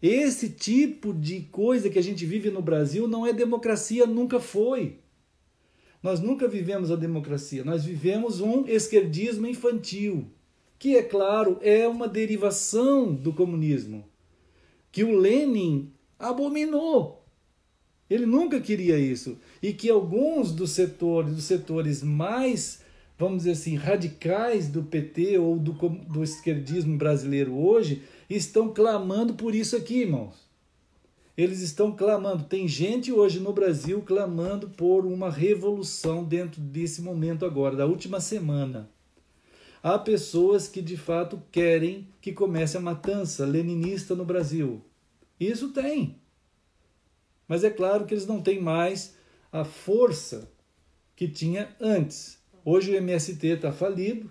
Esse tipo de coisa que a gente vive no Brasil não é democracia, nunca foi. Nós nunca vivemos a democracia, nós vivemos um esquerdismo infantil, que, é claro, é uma derivação do comunismo, que o Lenin abominou. Ele nunca queria isso. E que alguns dos setores mais, vamos dizer assim, radicais do PT ou do esquerdismo brasileiro hoje, estão clamando por isso aqui, irmãos. Eles estão clamando. Tem gente hoje no Brasil clamando por uma revolução dentro desse momento agora, da última semana. Há pessoas que de fato querem que comece a matança leninista no Brasil. Isso tem. Mas é claro que eles não têm mais a força que tinha antes. Hoje o MST está falido,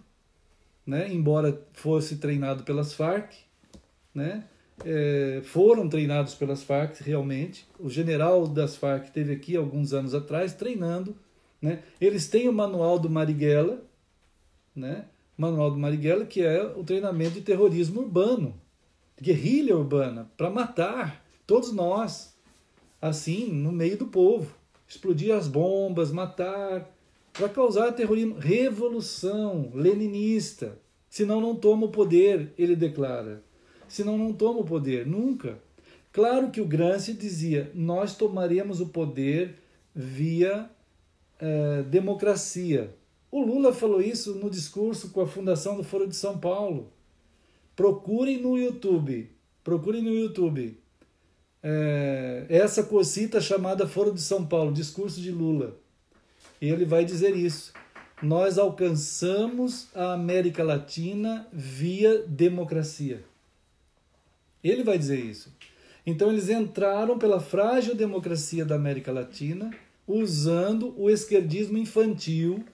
né? Embora fosse treinado pelas Farc, né? Foram treinados pelas Farc realmente. O general das Farc esteve aqui alguns anos atrás treinando, né? Eles têm o manual do Marighella, né? O manual do Marighella, que é o treinamento de terrorismo urbano, de guerrilha urbana, para matar todos nós, assim, no meio do povo, explodir as bombas, matar, para causar terrorismo, revolução leninista. Senão não toma o poder, ele declara. Senão não toma o poder, nunca. Claro que o Gramsci dizia, nós tomaremos o poder via democracia. O Lula falou isso no discurso com a fundação do Foro de São Paulo. Procurem no YouTube. Essa cosita chamada Foro de São Paulo, discurso de Lula. E ele vai dizer isso. Nós alcançamos a América Latina via democracia. Ele vai dizer isso. Então eles entraram pela frágil democracia da América Latina, usando o esquerdismo infantil,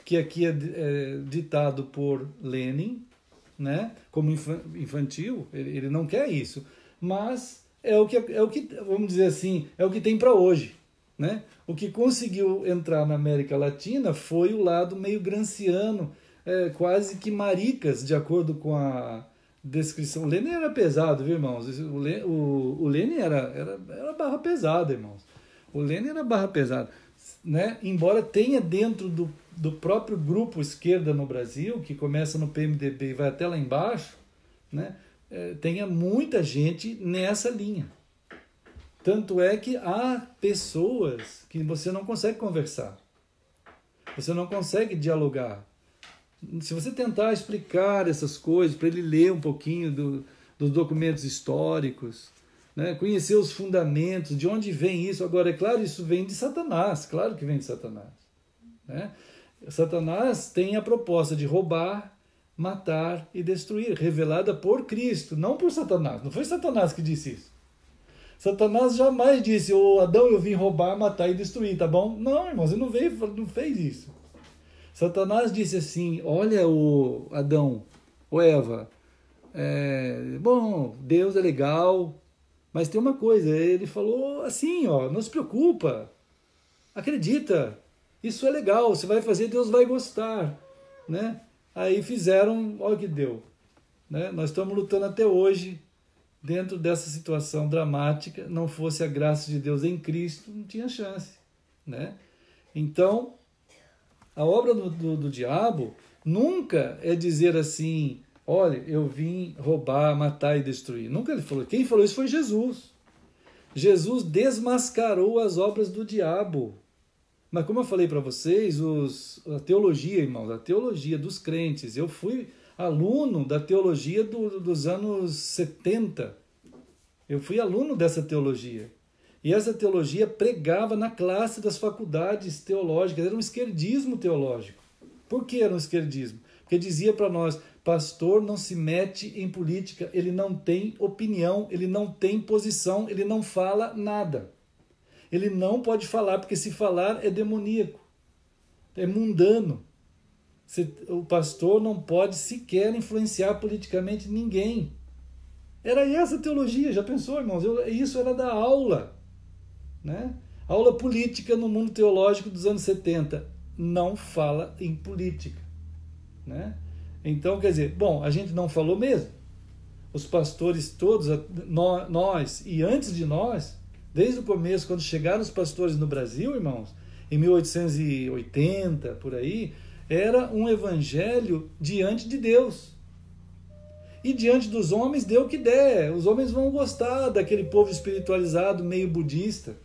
que aqui é ditado por Lenin, né? Como infantil, ele não quer isso. Mas é o que, vamos dizer assim, é o que tem para hoje, né? O que conseguiu entrar na América Latina foi o lado meio gramsciano, quase que maricas, de acordo com a descrição. O Lenin era pesado, viu, irmãos? O Lenin era barra pesada, irmãos. O Lenin era barra pesada, né? Embora tenha dentro do próprio grupo esquerda no Brasil, que começa no PMDB e vai até lá embaixo, né? Tenha muita gente nessa linha. Tanto é que há pessoas que você não consegue conversar. Você não consegue dialogar. Se você tentar explicar essas coisas, para ele ler um pouquinho dos documentos históricos, né? Conhecer os fundamentos, de onde vem isso. Agora, é claro, isso vem de Satanás, claro que vem de Satanás, né? Satanás tem a proposta de roubar, matar e destruir, revelada por Cristo, não por Satanás. Não foi Satanás que disse isso. Satanás jamais disse, Adão, eu vim roubar, matar e destruir, tá bom? Não, irmãos, ele não fez isso. Satanás disse assim, olha, Adão, Eva, bom, Deus é legal, mas tem uma coisa, ele falou assim, não se preocupa, acredita, isso é legal, você vai fazer, Deus vai gostar, né? Aí fizeram, olha o que deu, né? Nós estamos lutando até hoje, dentro dessa situação dramática, não fosse a graça de Deus em Cristo, não tinha chance, né? Então, a obra do diabo nunca é dizer assim, olha, eu vim roubar, matar e destruir. Nunca ele falou. Quem falou isso foi Jesus. Jesus desmascarou as obras do diabo. Mas como eu falei para vocês, a teologia, irmãos, a teologia dos crentes, eu fui aluno da teologia dos anos 70. Eu fui aluno dessa teologia. E essa teologia pregava na classe das faculdades teológicas, era um esquerdismo teológico. Por que era um esquerdismo? Porque dizia para nós, pastor não se mete em política, ele não tem opinião, ele não tem posição, ele não fala nada. Ele não pode falar, porque se falar é demoníaco, é mundano. O pastor não pode sequer influenciar politicamente ninguém. Era essa teologia, já pensou, irmãos? Isso era da aula, né? Aula política no mundo teológico dos anos 70. Não fala em política, né? Então, quer dizer, bom, a gente não falou mesmo. Os pastores todos, nós e antes de nós, desde o começo, quando chegaram os pastores no Brasil, irmãos, em 1880, por aí, era um evangelho diante de Deus. E diante dos homens, dê o que der. Os homens vão gostar daquele povo espiritualizado, meio budista,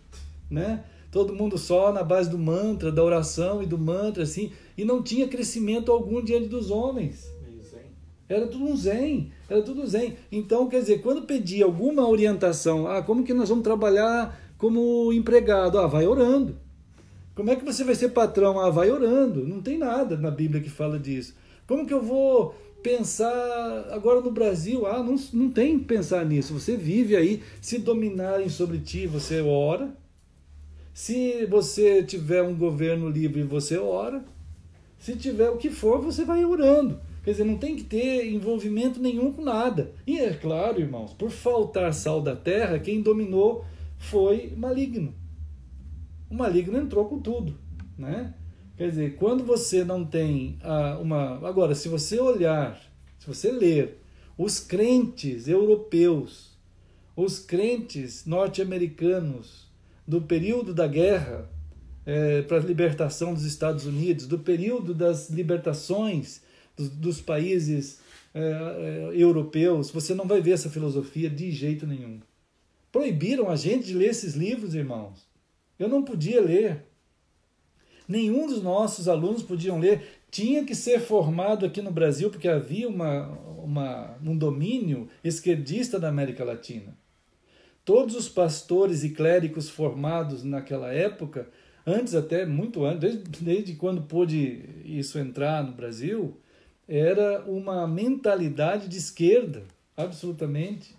né? Todo mundo só na base do mantra, da oração e do mantra, assim, e não tinha crescimento algum diante dos homens. Meio zen. Era tudo um zen, era tudo zen. Então, quer dizer, quando pedia alguma orientação, como que nós vamos trabalhar como empregado? Vai orando. Como é que você vai ser patrão? Vai orando. Não tem nada na Bíblia que fala disso. Como que eu vou pensar agora no Brasil? Não tem que pensar nisso. Você vive aí, se dominarem sobre ti, você ora. Se você tiver um governo livre, você ora. Se tiver o que for, você vai orando. Quer dizer, não tem que ter envolvimento nenhum com nada. E é claro, irmãos, por faltar sal da terra, quem dominou foi maligno. O maligno entrou com tudo, né? Quer dizer, quando você não tem Agora, se você olhar, se você ler os crentes europeus, os crentes norte-americanos do período da guerra para a libertação dos Estados Unidos, do período das libertações dos países europeus, você não vai ver essa filosofia de jeito nenhum. Proibiram a gente de ler esses livros, irmãos. Eu não podia ler. Nenhum dos nossos alunos podiam ler. Tinha que ser formado aqui no Brasil, porque havia um domínio esquerdista da América Latina. Todos os pastores e clérigos formados naquela época, antes até, muito antes, desde quando pôde isso entrar no Brasil, era uma mentalidade de esquerda, absolutamente.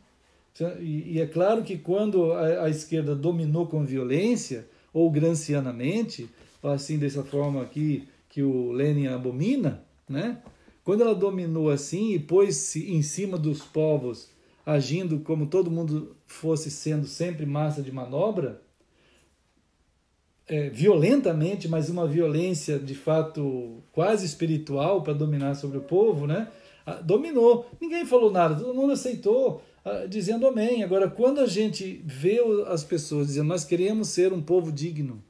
E é claro que quando a esquerda dominou com violência, ou grancianamente, assim, dessa forma aqui que o Lenin abomina, né? Quando ela dominou assim e pôs-se em cima dos povos, agindo como todo mundo fosse sendo sempre massa de manobra, violentamente, mas uma violência de fato quase espiritual para dominar sobre o povo, né? Dominou. Ninguém falou nada, todo mundo aceitou, dizendo amém. Agora, quando a gente vê as pessoas dizendo, nós queremos ser um povo digno,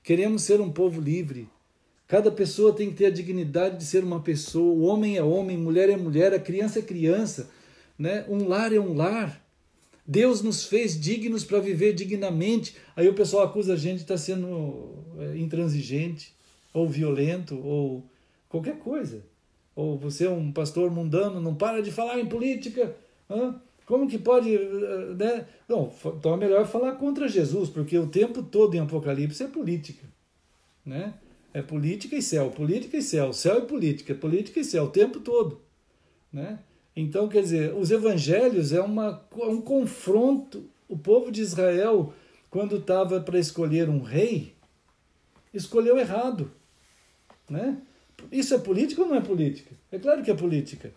queremos ser um povo livre, cada pessoa tem que ter a dignidade de ser uma pessoa, o homem é homem, mulher é mulher, a criança é criança, né? Um lar é um lar. Deus nos fez dignos para viver dignamente. Aí o pessoal acusa a gente de estar sendo intransigente, ou violento, ou qualquer coisa. Ou você é um pastor mundano, não para de falar em política. Como que pode... né? Não, então é melhor falar contra Jesus, porque o tempo todo em Apocalipse é política. Né? É política e céu, céu e política e céu, o tempo todo. Né? Então, quer dizer, os evangelhos é um confronto. O povo de Israel, quando estava para escolher um rei, escolheu errado. Né? Isso é política ou não é política? É claro que é política.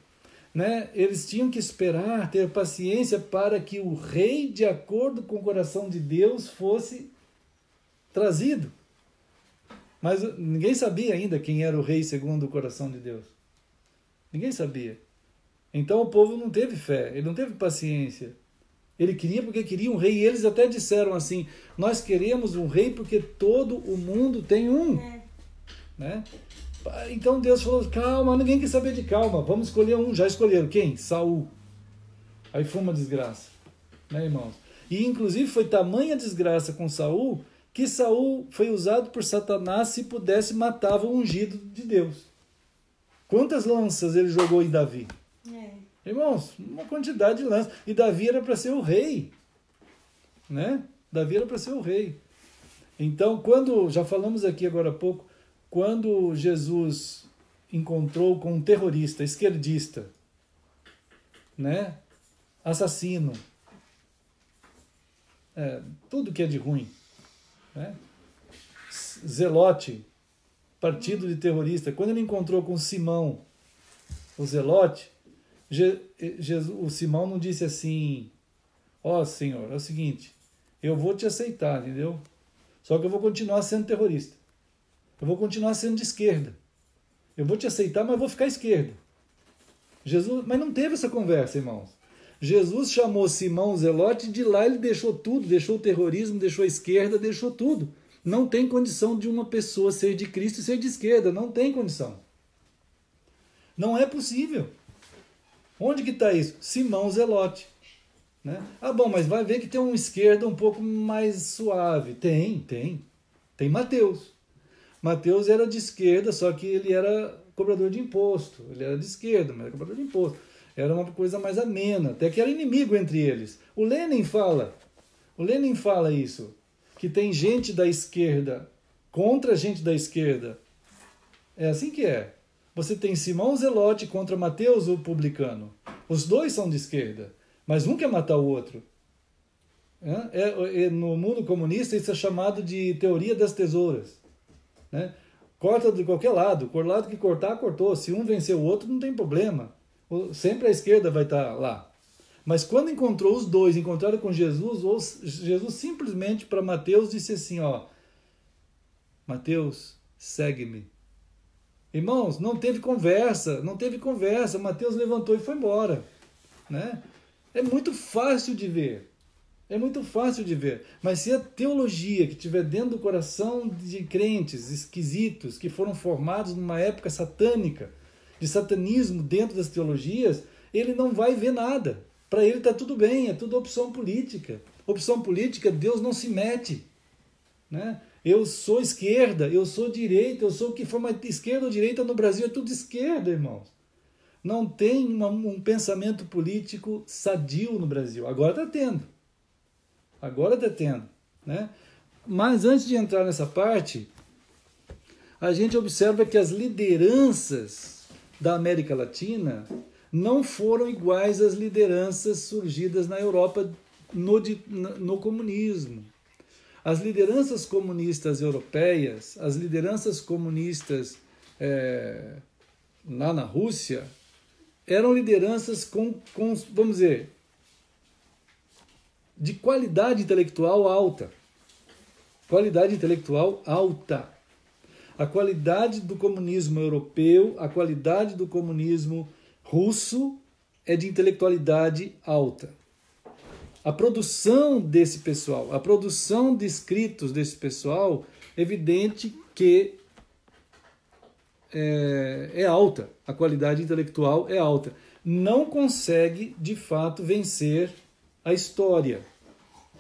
Né? Eles tinham que esperar, ter paciência para que o rei, de acordo com o coração de Deus, fosse trazido. Mas ninguém sabia ainda quem era o rei segundo o coração de Deus. Ninguém sabia. Então o povo não teve fé, ele não teve paciência. Ele queria porque queria um rei. E eles até disseram assim, nós queremos um rei porque todo o mundo tem um. Né? Então Deus falou, calma, ninguém quer saber de calma, vamos escolher um. Já escolheram quem? Saul. Aí foi uma desgraça, né, irmãos? E inclusive foi tamanha desgraça com Saul, que Saul foi usado por Satanás, se pudesse matava o ungido de Deus. Quantas lanças ele jogou em Davi? Irmãos, uma quantidade de lanças. E Davi era para ser o rei. Né? Davi era para ser o rei. Então, quando, já falamos aqui agora há pouco, quando Jesus encontrou com um terrorista, esquerdista, né? Assassino, tudo que é de ruim, né? Zelote, partido de terrorista, quando ele encontrou com Simão, o Zelote, o Simão não disse assim, Senhor, é o seguinte, eu vou te aceitar, entendeu? Só que eu vou continuar sendo terrorista. Eu vou continuar sendo de esquerda. Eu vou te aceitar, mas vou ficar à esquerda. Mas não teve essa conversa, irmãos. Jesus chamou Simão Zelote e de lá ele deixou tudo, deixou o terrorismo, deixou a esquerda, deixou tudo. Não tem condição de uma pessoa ser de Cristo e ser de esquerda. Não tem condição. Não é possível. Onde que está isso? Simão Zelote. Né? Ah, bom, mas vai ver que tem uma esquerda um pouco mais suave. Tem. Tem Mateus. Mateus era de esquerda, só que ele era cobrador de imposto. Ele era de esquerda, mas era cobrador de imposto. Era uma coisa mais amena, até que era inimigo entre eles. O Lenin fala isso, que tem gente da esquerda contra gente da esquerda. É assim que é. Você tem Simão Zelote contra Mateus, o publicano. Os dois são de esquerda, mas um quer matar o outro. No mundo comunista isso é chamado de teoria das tesouras. Né? Corta de qualquer lado. O lado que cortar, cortou. Se um vencer o outro, não tem problema. Sempre a esquerda vai estar lá. Mas quando encontrou os dois, encontraram com Jesus, Jesus simplesmente para Mateus disse assim, Mateus, segue-me. Irmãos, não teve conversa. Mateus levantou e foi embora. Né? É muito fácil de ver. Mas se a teologia que estiver dentro do coração de crentes esquisitos, que foram formados numa época satânica, de satanismo dentro das teologias, ele não vai ver nada. Para ele está tudo bem, é tudo opção política. Opção política, Deus não se mete. Né? Eu sou esquerda, eu sou direita, eu sou o que for, mas esquerda ou direita no Brasil é tudo esquerda, irmãos. Não tem um pensamento político sadio no Brasil. Agora está tendo. Né? Mas antes de entrar nessa parte, a gente observa que as lideranças da América Latina não foram iguais às lideranças surgidas na Europa no comunismo. As lideranças comunistas europeias, as lideranças comunistas lá na Rússia, eram lideranças com, vamos dizer, de qualidade intelectual alta. A qualidade do comunismo europeu, a qualidade do comunismo russo é de intelectualidade alta. A produção desse pessoal, a produção de escritos desse pessoal, é evidente que é alta. A qualidade intelectual é alta. Não consegue, de fato, vencer a história.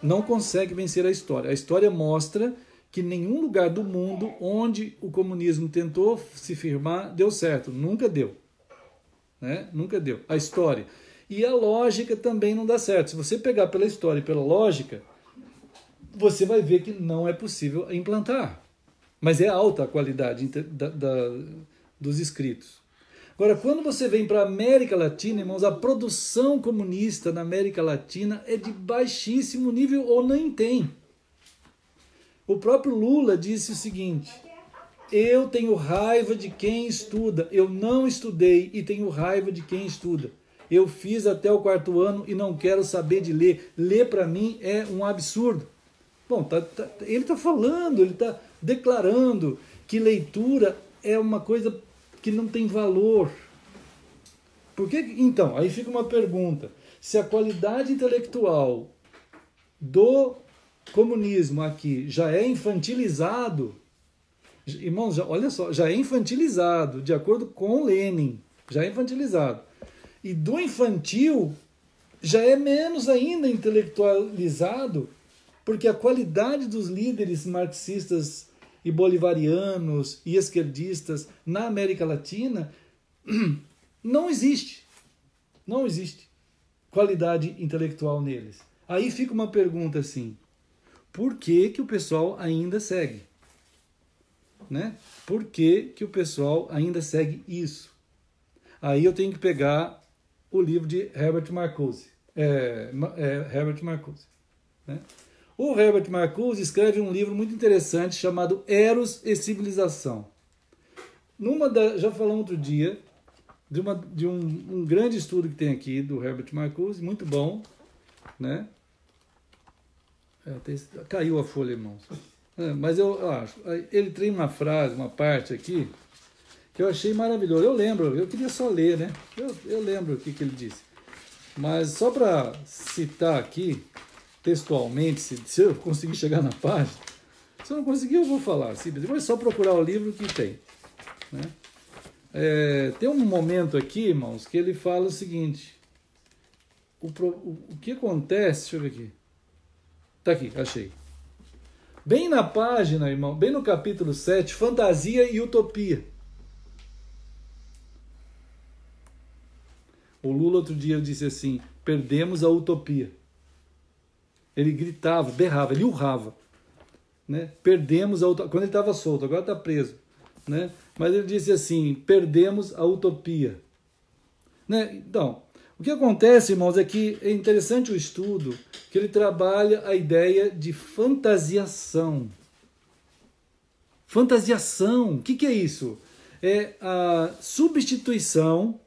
Não consegue vencer a história. A história mostra que nenhum lugar do mundo onde o comunismo tentou se firmar deu certo. Nunca deu. Né? Nunca deu. A história. E a lógica também não dá certo. Se você pegar pela história e pela lógica, você vai ver que não é possível implantar. Mas é alta a qualidade dos escritos. Agora, quando você vem para a América Latina, irmãos, a produção comunista na América Latina é de baixíssimo nível ou nem tem. O próprio Lula disse o seguinte: eu tenho raiva de quem estuda. Eu não estudei e tenho raiva de quem estuda. Eu fiz até o 4º ano e não quero saber de ler. Ler para mim é um absurdo. Bom, ele está falando, ele está declarando que leitura é uma coisa que não tem valor. Por que? Então, aí fica uma pergunta. Se a qualidade intelectual do comunismo aqui já é infantilizado, irmãos, olha só, já é infantilizado, de acordo com Lenin, já é infantilizado. E do infantil já é menos ainda intelectualizado, porque a qualidade dos líderes marxistas e bolivarianos e esquerdistas na América Latina não existe. Não existe qualidade intelectual neles. Aí fica uma pergunta assim: por que o pessoal ainda segue? Né? Por que o pessoal ainda segue isso? Aí eu tenho que pegar o livro de Herbert Marcuse. Herbert Marcuse. Né? O Herbert Marcuse escreve um livro muito interessante chamado Eros e Civilização. Já falamos outro dia de um grande estudo que tem aqui do Herbert Marcuse, muito bom, né? Caiu a folha, irmãos. Mas eu acho, ele tem uma frase, uma parte aqui, que eu achei maravilhoso. Eu queria só ler, né? Eu lembro o que ele disse. Mas só para citar aqui, textualmente, se eu conseguir chegar na página, Se eu não conseguir, eu vou falar. Depois é só procurar o livro que tem. Né? Tem um momento aqui, irmãos, que ele fala o seguinte. O que acontece... Deixa eu ver aqui. Tá aqui, achei. Bem na página, irmão, bem no capítulo 7, fantasia e utopia. O Lula outro dia disse assim, perdemos a utopia. Ele gritava, berrava, ele urrava. Né? Perdemos a utopia. Quando ele estava solto, agora está preso. Né? Mas ele disse assim, perdemos a utopia. Né? Então, o que acontece, irmãos, é que é interessante o estudo, que ele trabalha a ideia de fantasiação. Fantasiação, o que é isso? É a substituição,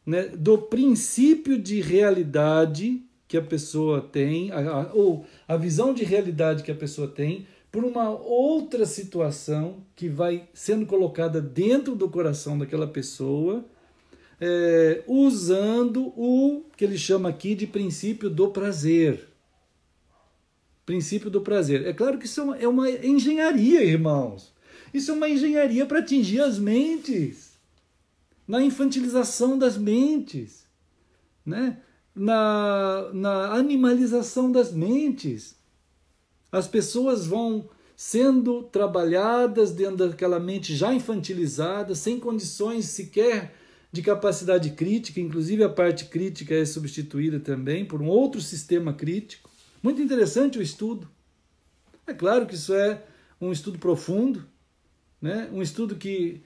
né, do princípio de realidade que a pessoa tem, ou a visão de realidade que a pessoa tem, por uma outra situação que vai sendo colocada dentro do coração daquela pessoa, usando o que ele chama aqui de princípio do prazer. Princípio do prazer. É claro que isso é uma engenharia, irmãos. Isso é uma engenharia para atingir as mentes. Na infantilização das mentes. Né? Na animalização das mentes. As pessoas vão sendo trabalhadas dentro daquela mente já infantilizada, sem condições sequer de capacidade crítica, inclusive a parte crítica é substituída também por um outro sistema crítico. Muito interessante o estudo. É claro que isso é um estudo profundo, né? Um estudo que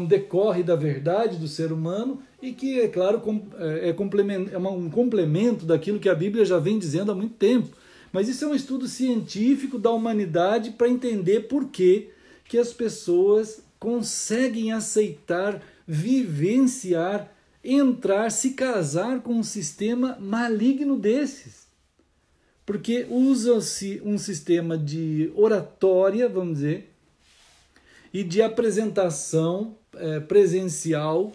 decorre da verdade do ser humano e que, é claro, um complemento daquilo que a Bíblia já vem dizendo há muito tempo. Mas isso é um estudo científico da humanidade para entender por que as pessoas conseguem aceitar, vivenciar, entrar, se casar com um sistema maligno desses. Porque usa-se um sistema de oratória, vamos dizer, e de apresentação presencial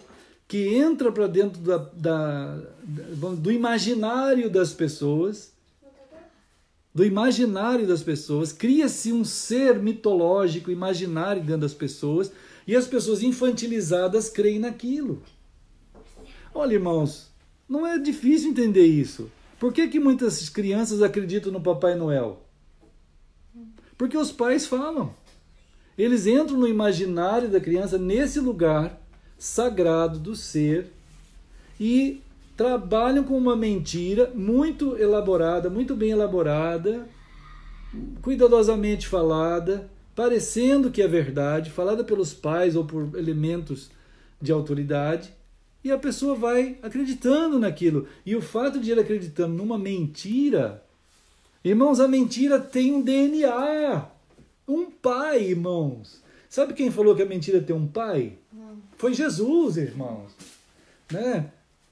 que entra para dentro do imaginário das pessoas, cria-se um ser mitológico, imaginário dentro das pessoas, e as pessoas infantilizadas creem naquilo. Olha, irmãos, não é difícil entender isso. Por que muitas crianças acreditam no Papai Noel? Porque os pais falam. Eles entram no imaginário da criança, nesse lugar sagrado do ser, e trabalham com uma mentira muito elaborada, muito bem elaborada, cuidadosamente falada, parecendo que é verdade, falada pelos pais ou por elementos de autoridade, e a pessoa vai acreditando naquilo. E o fato de ir acreditando numa mentira, irmãos, a mentira tem um DNA, um pai, irmãos. Sabe quem falou que a mentira tem um pai? Foi Jesus, irmãos. Né?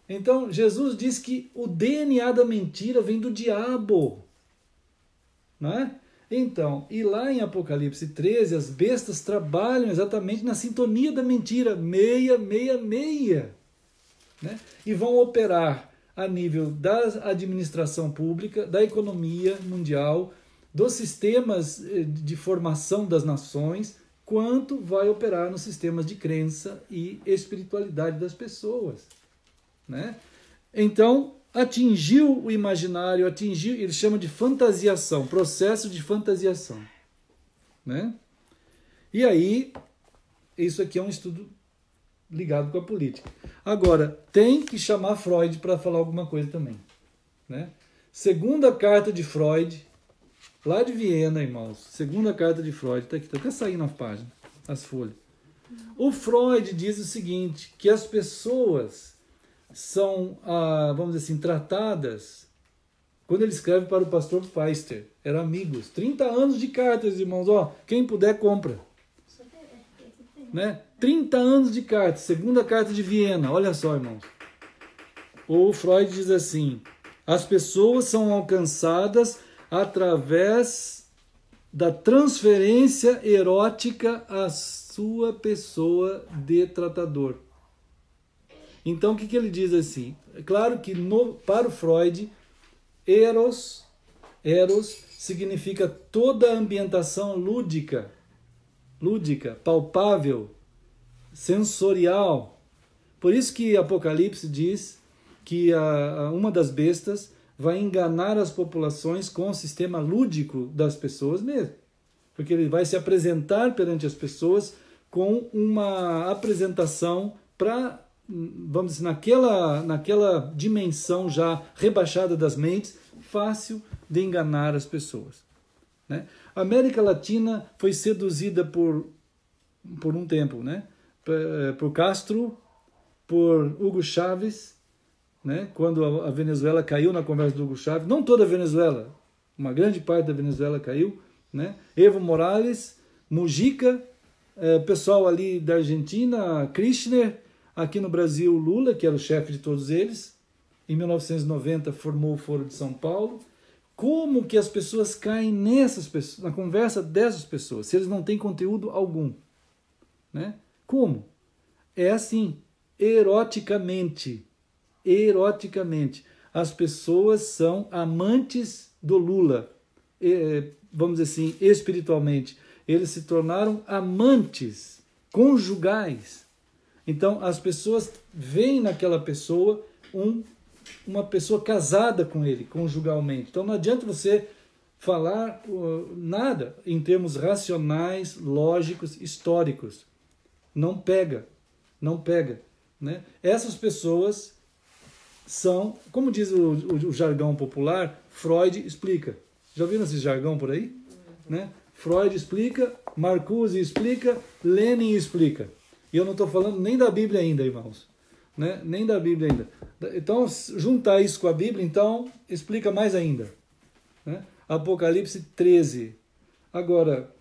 Então, Jesus diz que o DNA da mentira vem do diabo. Né? Então, e lá em Apocalipse 13, as bestas trabalham exatamente na sintonia da mentira, 666. Né? E vão operar a nível da administração pública, da economia mundial, dos sistemas de formação das nações, quanto vai operar nos sistemas de crença e espiritualidade das pessoas. Né? Então, atingiu o imaginário, ele chama de fantasiação, processo de fantasiação. Né? E aí, isso aqui é um estudo ligado com a política. Agora, tem que chamar Freud para falar alguma coisa também. Né? Segunda carta de Freud, lá de Viena, irmãos. Segunda carta de Freud, está aqui, está até saindo a página, as folhas. O Freud diz o seguinte, que as pessoas são, vamos dizer assim, tratadas, quando ele escreve para o pastor Pfister, eram amigos, 30 anos de cartas, irmãos, quem puder compra. Né? 30 anos de cartas, segunda carta de Viena, olha só, irmãos. O Freud diz assim, as pessoas são alcançadas através da transferência erótica à sua pessoa de tratador. Então, o que ele diz assim? É claro que para o Freud, Eros Eros significa toda a ambientação lúdica, palpável, sensorial. Por isso que Apocalipse diz que uma das bestas vai enganar as populações com o sistema lúdico das pessoas mesmo. Porque ele vai se apresentar perante as pessoas com uma apresentação para, vamos dizer, naquela dimensão já rebaixada das mentes, fácil de enganar as pessoas. Né? A América Latina foi seduzida por um tempo, né? Por Castro, por Hugo Chávez, né? Quando a Venezuela caiu na conversa do Hugo Chávez, não toda a Venezuela, uma grande parte da Venezuela caiu, né? Evo Morales, Mujica, pessoal ali da Argentina, Kirchner, aqui no Brasil Lula, que era o chefe de todos eles, em 1990 formou o Foro de São Paulo. Como que as pessoas caem na conversa dessas pessoas, se eles não têm conteúdo algum? Né? Como? É assim, eroticamente. As pessoas são amantes do Lula, vamos dizer assim, espiritualmente. Eles se tornaram amantes conjugais. Então, as pessoas veem naquela pessoa uma pessoa casada com ele, conjugalmente. Então, não adianta você falar nada em termos racionais, lógicos, históricos. Não pega. Né? Essas pessoas são, como diz o jargão popular, Freud explica. Já viram esse jargão por aí? Né? Freud explica, Marcuse explica, Lenin explica. E eu não estou falando nem da Bíblia ainda, irmãos. Né? Nem da Bíblia ainda. Então, juntar isso com a Bíblia, então, explica mais ainda. Né? Apocalipse 13. Agora,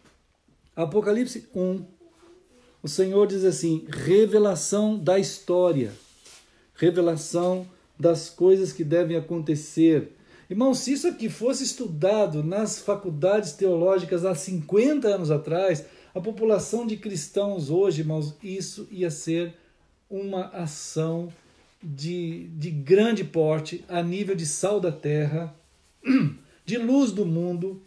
Apocalipse 1. O Senhor diz assim, revelação da história. Revelação das coisas que devem acontecer. Irmão, se isso aqui fosse estudado nas faculdades teológicas há 50 anos atrás, a população de cristãos hoje, irmãos, isso ia ser uma ação de grande porte, a nível de sal da terra, de luz do mundo,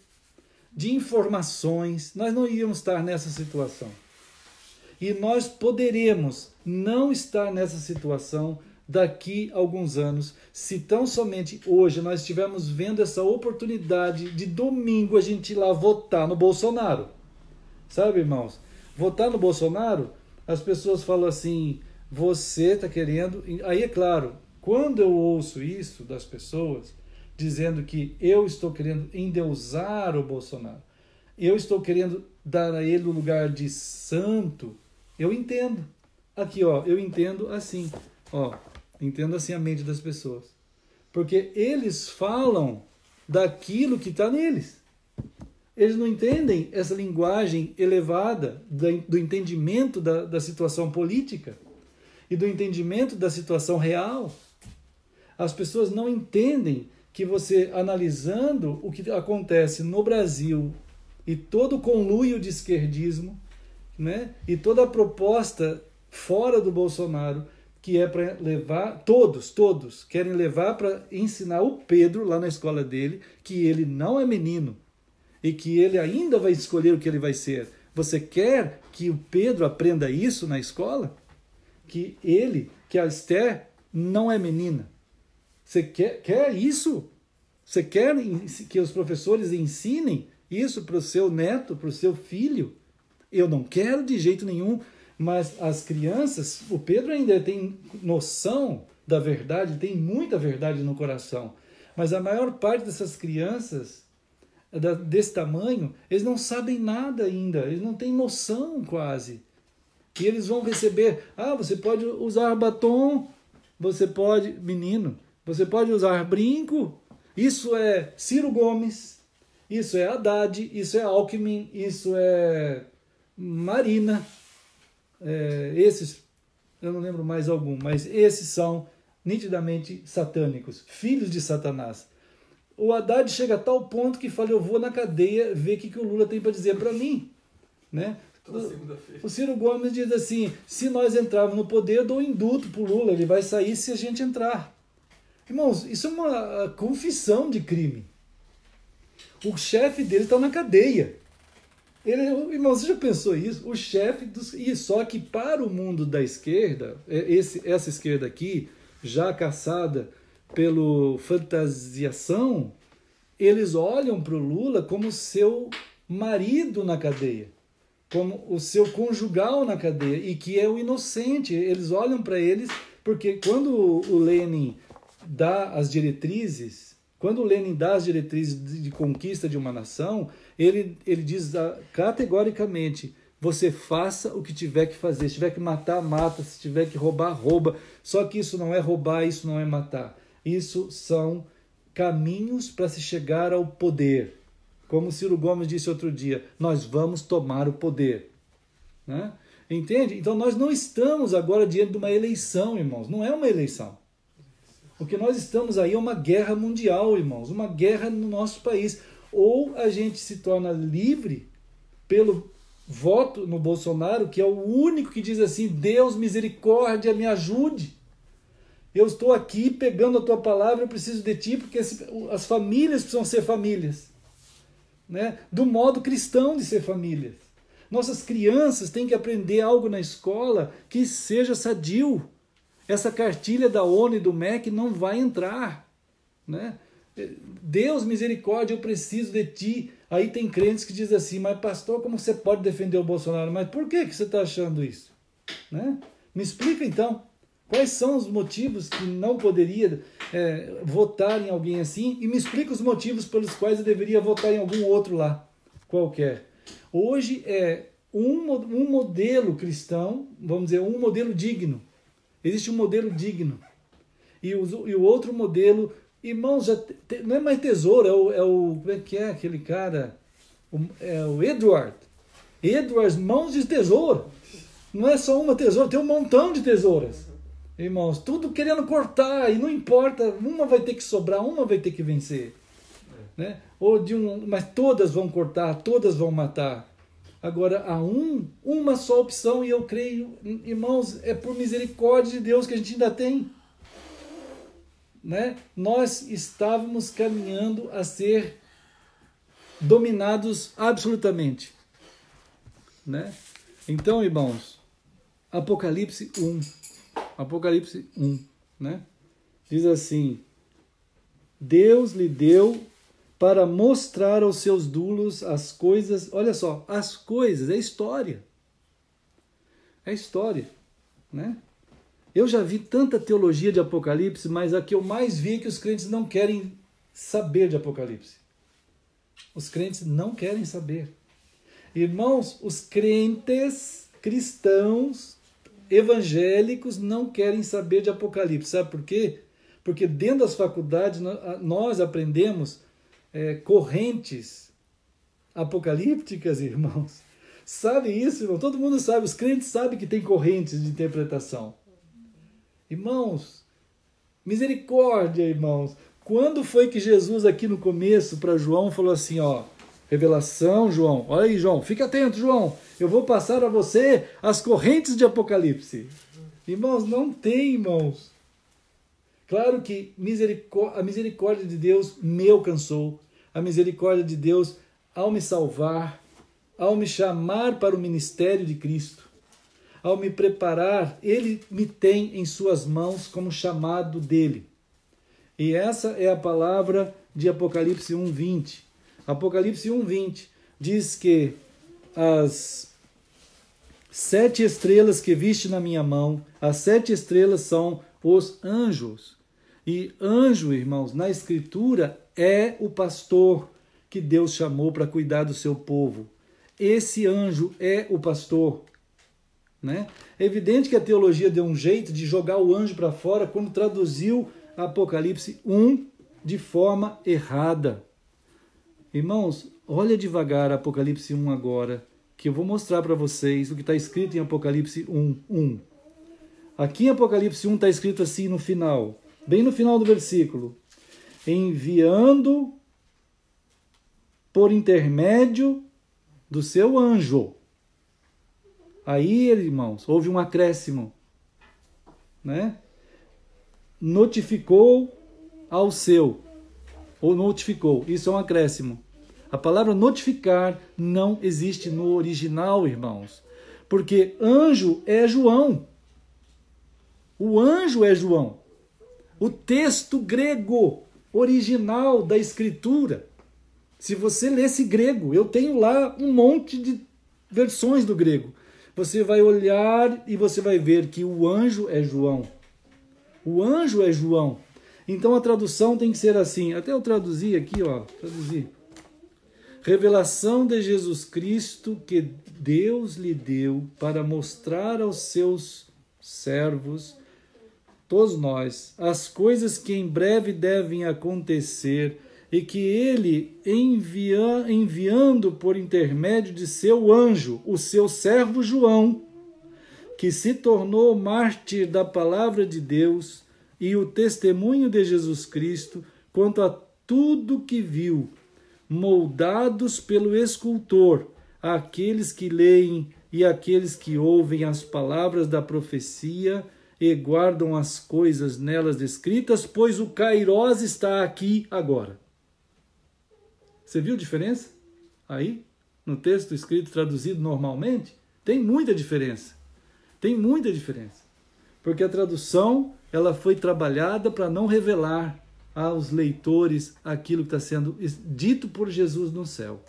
de informações. Nós não íamos estar nessa situação. E nós poderemos não estar nessa situação daqui a alguns anos, se tão somente hoje nós estivermos vendo essa oportunidade de domingo a gente ir lá votar no Bolsonaro. Sabe, irmãos? Votar no Bolsonaro, as pessoas falam assim, você está querendo... Aí é claro, quando eu ouço isso das pessoas, dizendo que eu estou querendo endeusar o Bolsonaro, eu estou querendo dar a ele o lugar de santo, eu entendo. Aqui, ó, eu entendo assim, ó, entendo assim a mente das pessoas. Porque eles falam daquilo que está neles. Eles não entendem essa linguagem elevada do entendimento da situação política e do entendimento da situação real. As pessoas não entendem que você, analisando o que acontece no Brasil e todo o conluio de esquerdismo, né, e toda a proposta fora do Bolsonaro, que é para levar, todos querem levar para ensinar o Pedro, lá na escola dele, que ele não é menino e que ele ainda vai escolher o que ele vai ser. Você quer que o Pedro aprenda isso na escola? Que a Esther não é menina. Você quer isso? Você quer que os professores ensinem isso para o seu neto, para o seu filho? Eu não quero de jeito nenhum, mas as crianças, o Pedro ainda tem noção da verdade, tem muita verdade no coração, mas a maior parte dessas crianças desse tamanho, eles não sabem nada ainda, eles não têm noção quase. E eles vão receber, você pode usar batom, você pode, menino, você pode usar brinco, isso é Ciro Gomes, isso é Haddad, isso é Alckmin, isso é Marina, esses, eu não lembro mais algum, mas esses são nitidamente satânicos, filhos de Satanás. O Haddad chega a tal ponto que fala, eu vou na cadeia ver o que o Lula tem para dizer para mim. Né? O Ciro Gomes diz assim, se nós entrarmos no poder, eu dou indulto para o Lula, ele vai sair se a gente entrar. Irmãos, isso é uma confissão de crime. O chefe dele está na cadeia. Irmão, você já pensou isso? O chefe e só que para o mundo da esquerda, essa esquerda aqui, já caçada pelo fantasiação, eles olham para o Lula como seu marido na cadeia, como o seu conjugal na cadeia, e que é o inocente. Eles olham para eles, porque quando o Lenin dá as diretrizes, de conquista de uma nação, ele diz categoricamente: você faça o que tiver que fazer. Se tiver que matar, mata. Se tiver que roubar, rouba. Só que isso não é roubar, isso não é matar. Isso são caminhos para se chegar ao poder. Como Ciro Gomes disse outro dia, nós vamos tomar o poder. Né? Entende? Então nós não estamos agora diante de uma eleição, irmãos. Não é uma eleição. O que nós estamos aí é uma guerra mundial, irmãos. Uma guerra no nosso país. Ou a gente se torna livre pelo voto no Bolsonaro, que é o único que diz assim: Deus, misericórdia, me ajude. Eu estou aqui pegando a tua palavra, eu preciso de ti, porque as famílias precisam ser famílias. Né? Do modo cristão de ser famílias. Nossas crianças têm que aprender algo na escola que seja sadio. Essa cartilha da ONU e do MEC não vai entrar. Né? Deus, misericórdia, eu preciso de ti. Aí tem crentes que dizem assim: mas pastor, como você pode defender o Bolsonaro? Mas por que você está achando isso? Né? Me explica então. Quais são os motivos que não poderia votar em alguém assim? E me explica os motivos pelos quais eu deveria votar em algum outro lá, qualquer. Hoje é um modelo cristão, vamos dizer, um modelo digno. Existe um modelo digno. E o outro modelo, irmãos, não é mais tesouro, como é que é aquele cara? É o Edward. Edward, mãos de tesouro. Não é só uma tesoura, tem um montão de tesouras. Irmãos, tudo querendo cortar, e não importa, uma vai ter que sobrar, uma vai ter que vencer. Né? Mas todas vão cortar, todas vão matar. Agora, há uma só opção, e eu creio, irmãos, é por misericórdia de Deus que a gente ainda tem. Né? Nós estávamos caminhando a ser dominados absolutamente. Né? Então, irmãos, Apocalipse 1, né? Diz assim: Deus lhe deu para mostrar aos seus doulos as coisas, olha só, as coisas, é história. É história, né? Eu já vi tanta teologia de Apocalipse, mas a que eu mais vi é que os crentes não querem saber de Apocalipse. Os crentes não querem saber. Irmãos, os crentes cristãos evangélicos não querem saber de Apocalipse. Sabe por quê? Porque dentro das faculdades nós aprendemos correntes apocalípticas, irmãos. Sabe isso, irmão? Todo mundo sabe, os crentes sabem que tem correntes de interpretação. Irmãos, misericórdia, irmãos. Quando foi que Jesus aqui no começo para João falou assim, ó, revelação, João, olha aí, João, fica atento, João, eu vou passar a você as correntes de Apocalipse. Irmãos, não tem, irmãos. Claro que a misericórdia de Deus me alcançou, a misericórdia de Deus ao me salvar, ao me chamar para o ministério de Cristo, ao me preparar, Ele me tem em suas mãos como chamado dele. E essa é a palavra de Apocalipse 1:20. Apocalipse 1:20 diz que as 7 estrelas que viste na minha mão, as 7 estrelas são os anjos. E anjo, irmãos, na Escritura é o pastor que Deus chamou para cuidar do seu povo. Esse anjo é o pastor. Né? É evidente que a teologia deu um jeito de jogar o anjo para fora quando traduziu Apocalipse 1 de forma errada. Irmãos, olha devagar Apocalipse 1 agora, que eu vou mostrar para vocês o que está escrito em Apocalipse 1:1. Aqui em Apocalipse 1 está escrito assim no final, bem no final do versículo: enviando por intermédio do seu anjo. Aí, irmãos, houve um acréscimo, né? Notificou ao seu, ou notificou, isso é um acréscimo. A palavra notificar não existe no original, irmãos. Porque anjo é João. O anjo é João. O texto grego original da Escritura. Se você lesse grego, eu tenho lá um monte de versões do grego. Você vai olhar e você vai ver que o anjo é João. O anjo é João. Então a tradução tem que ser assim. Até eu traduzi aqui, ó. Traduzi. Revelação de Jesus Cristo que Deus lhe deu para mostrar aos seus servos, todos nós, as coisas que em breve devem acontecer e que ele, enviando por intermédio de seu anjo, o seu servo João, que se tornou mártir da palavra de Deus e o testemunho de Jesus Cristo quanto a tudo que viu, moldados pelo escultor, aqueles que leem e aqueles que ouvem as palavras da profecia e guardam as coisas nelas descritas, pois o Kairós está aqui agora. Você viu a diferença? Aí, no texto escrito, traduzido normalmente, tem muita diferença. Tem muita diferença. Porque a tradução, ela foi trabalhada para não revelar aos leitores aquilo que está sendo dito por Jesus no céu.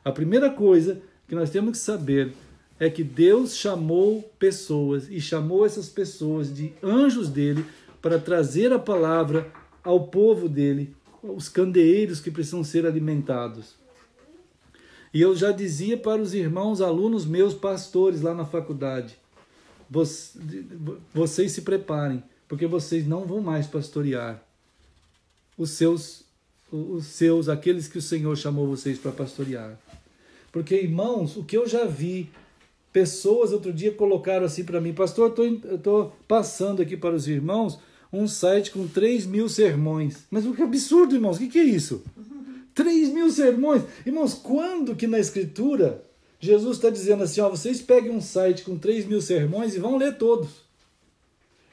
A primeira coisa que nós temos que saber é que Deus chamou pessoas e chamou essas pessoas de anjos dele para trazer a palavra ao povo dele, os candeeiros que precisam ser alimentados. E eu já dizia para os irmãos, alunos meus, pastores lá na faculdade, vocês se preparem, porque vocês não vão mais pastorear aqueles que o Senhor chamou vocês para pastorear. Porque, irmãos, o que eu já vi, pessoas outro dia colocaram assim para mim, pastor, eu estou passando aqui para os irmãos um site com 3.000 sermões. Mas o que absurdo, irmãos, o que é isso? 3.000 sermões? Irmãos, quando que na Escritura Jesus está dizendo assim, ó, vocês peguem um site com 3.000 sermões e vão ler todos?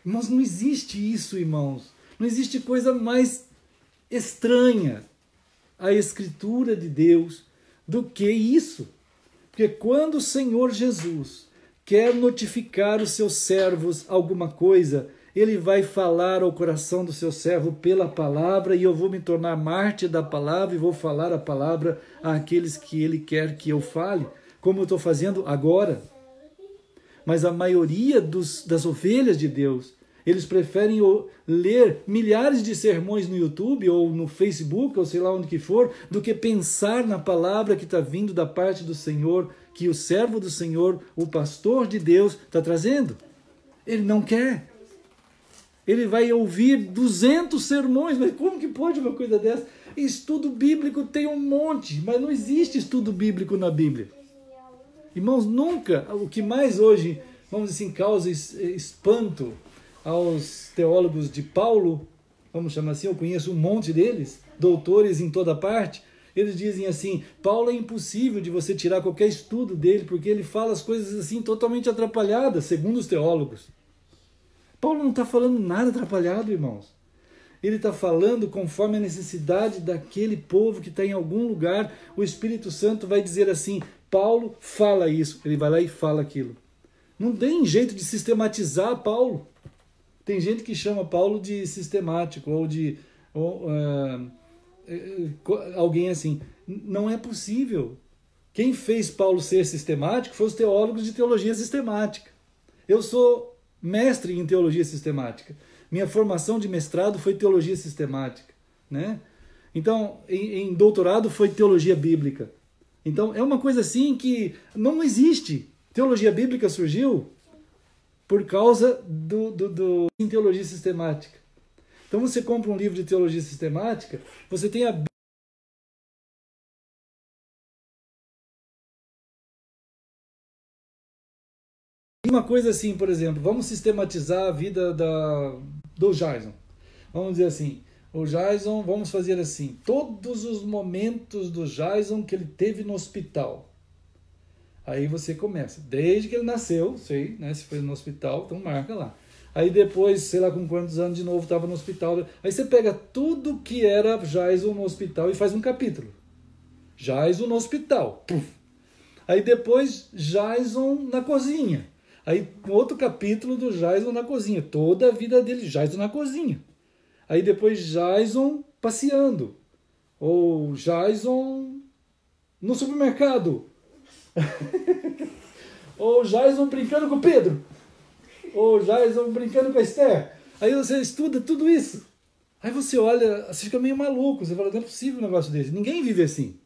Irmãos, não existe isso, irmãos. Não existe coisa mais estranha à Escritura de Deus do que isso. Porque quando o Senhor Jesus quer notificar os seus servos alguma coisa, ele vai falar ao coração do seu servo pela palavra, e eu vou me tornar mártir da palavra e vou falar a palavra àqueles que ele quer que eu fale, como eu estou fazendo agora. Mas a maioria das ovelhas de Deus, eles preferem ler milhares de sermões no YouTube ou no Facebook, ou sei lá onde que for, do que pensar na palavra que está vindo da parte do Senhor, que o servo do Senhor, o pastor de Deus, está trazendo. Ele não quer. Ele vai ouvir 200 sermões, mas como que pode uma coisa dessa? Estudo bíblico tem um monte, mas não existe estudo bíblico na Bíblia. Irmãos, nunca, o que mais hoje, vamos dizer assim, causa espanto aos teólogos de Paulo, vamos chamar assim, eu conheço um monte deles, doutores em toda parte, eles dizem assim, Paulo é impossível de você tirar qualquer estudo dele, porque ele fala as coisas assim totalmente atrapalhadas, segundo os teólogos. Paulo não está falando nada atrapalhado, irmãos. Ele está falando conforme a necessidade daquele povo que está em algum lugar. O Espírito Santo vai dizer assim, Paulo fala isso, ele vai lá e fala aquilo. Não tem jeito de sistematizar Paulo. Tem gente que chama Paulo de sistemático ou de alguém assim. Não é possível. Quem fez Paulo ser sistemático foi os teólogos de teologia sistemática. Eu sou mestre em teologia sistemática. Minha formação de mestrado foi teologia sistemática, né? Então, em doutorado foi teologia bíblica. Então, é uma coisa assim que não existe. Teologia bíblica surgiu por causa em teologia sistemática. Então, você compra um livro de teologia sistemática, você tem a uma coisa assim, por exemplo, vamos sistematizar a vida do Jason. Vamos dizer assim, o Jason, vamos fazer assim, todos os momentos do Jason que ele teve no hospital. Aí você começa, desde que ele nasceu, sei, né, se foi no hospital, então marca lá. Aí depois, sei lá com quantos anos de novo estava no hospital. Aí você pega tudo que era Jason no hospital e faz um capítulo. Jason no hospital. Puf. Aí depois Jason na cozinha. Aí outro capítulo do Jason na cozinha. Toda a vida dele, Jason na cozinha. Aí depois Jason passeando. Ou Jason no supermercado. Ou Jason brincando com o Pedro. Ou Jason brincando com a Esther. Aí você estuda tudo isso. Aí você olha, você fica meio maluco. Você fala, não é possível um negócio desse. Ninguém vive assim.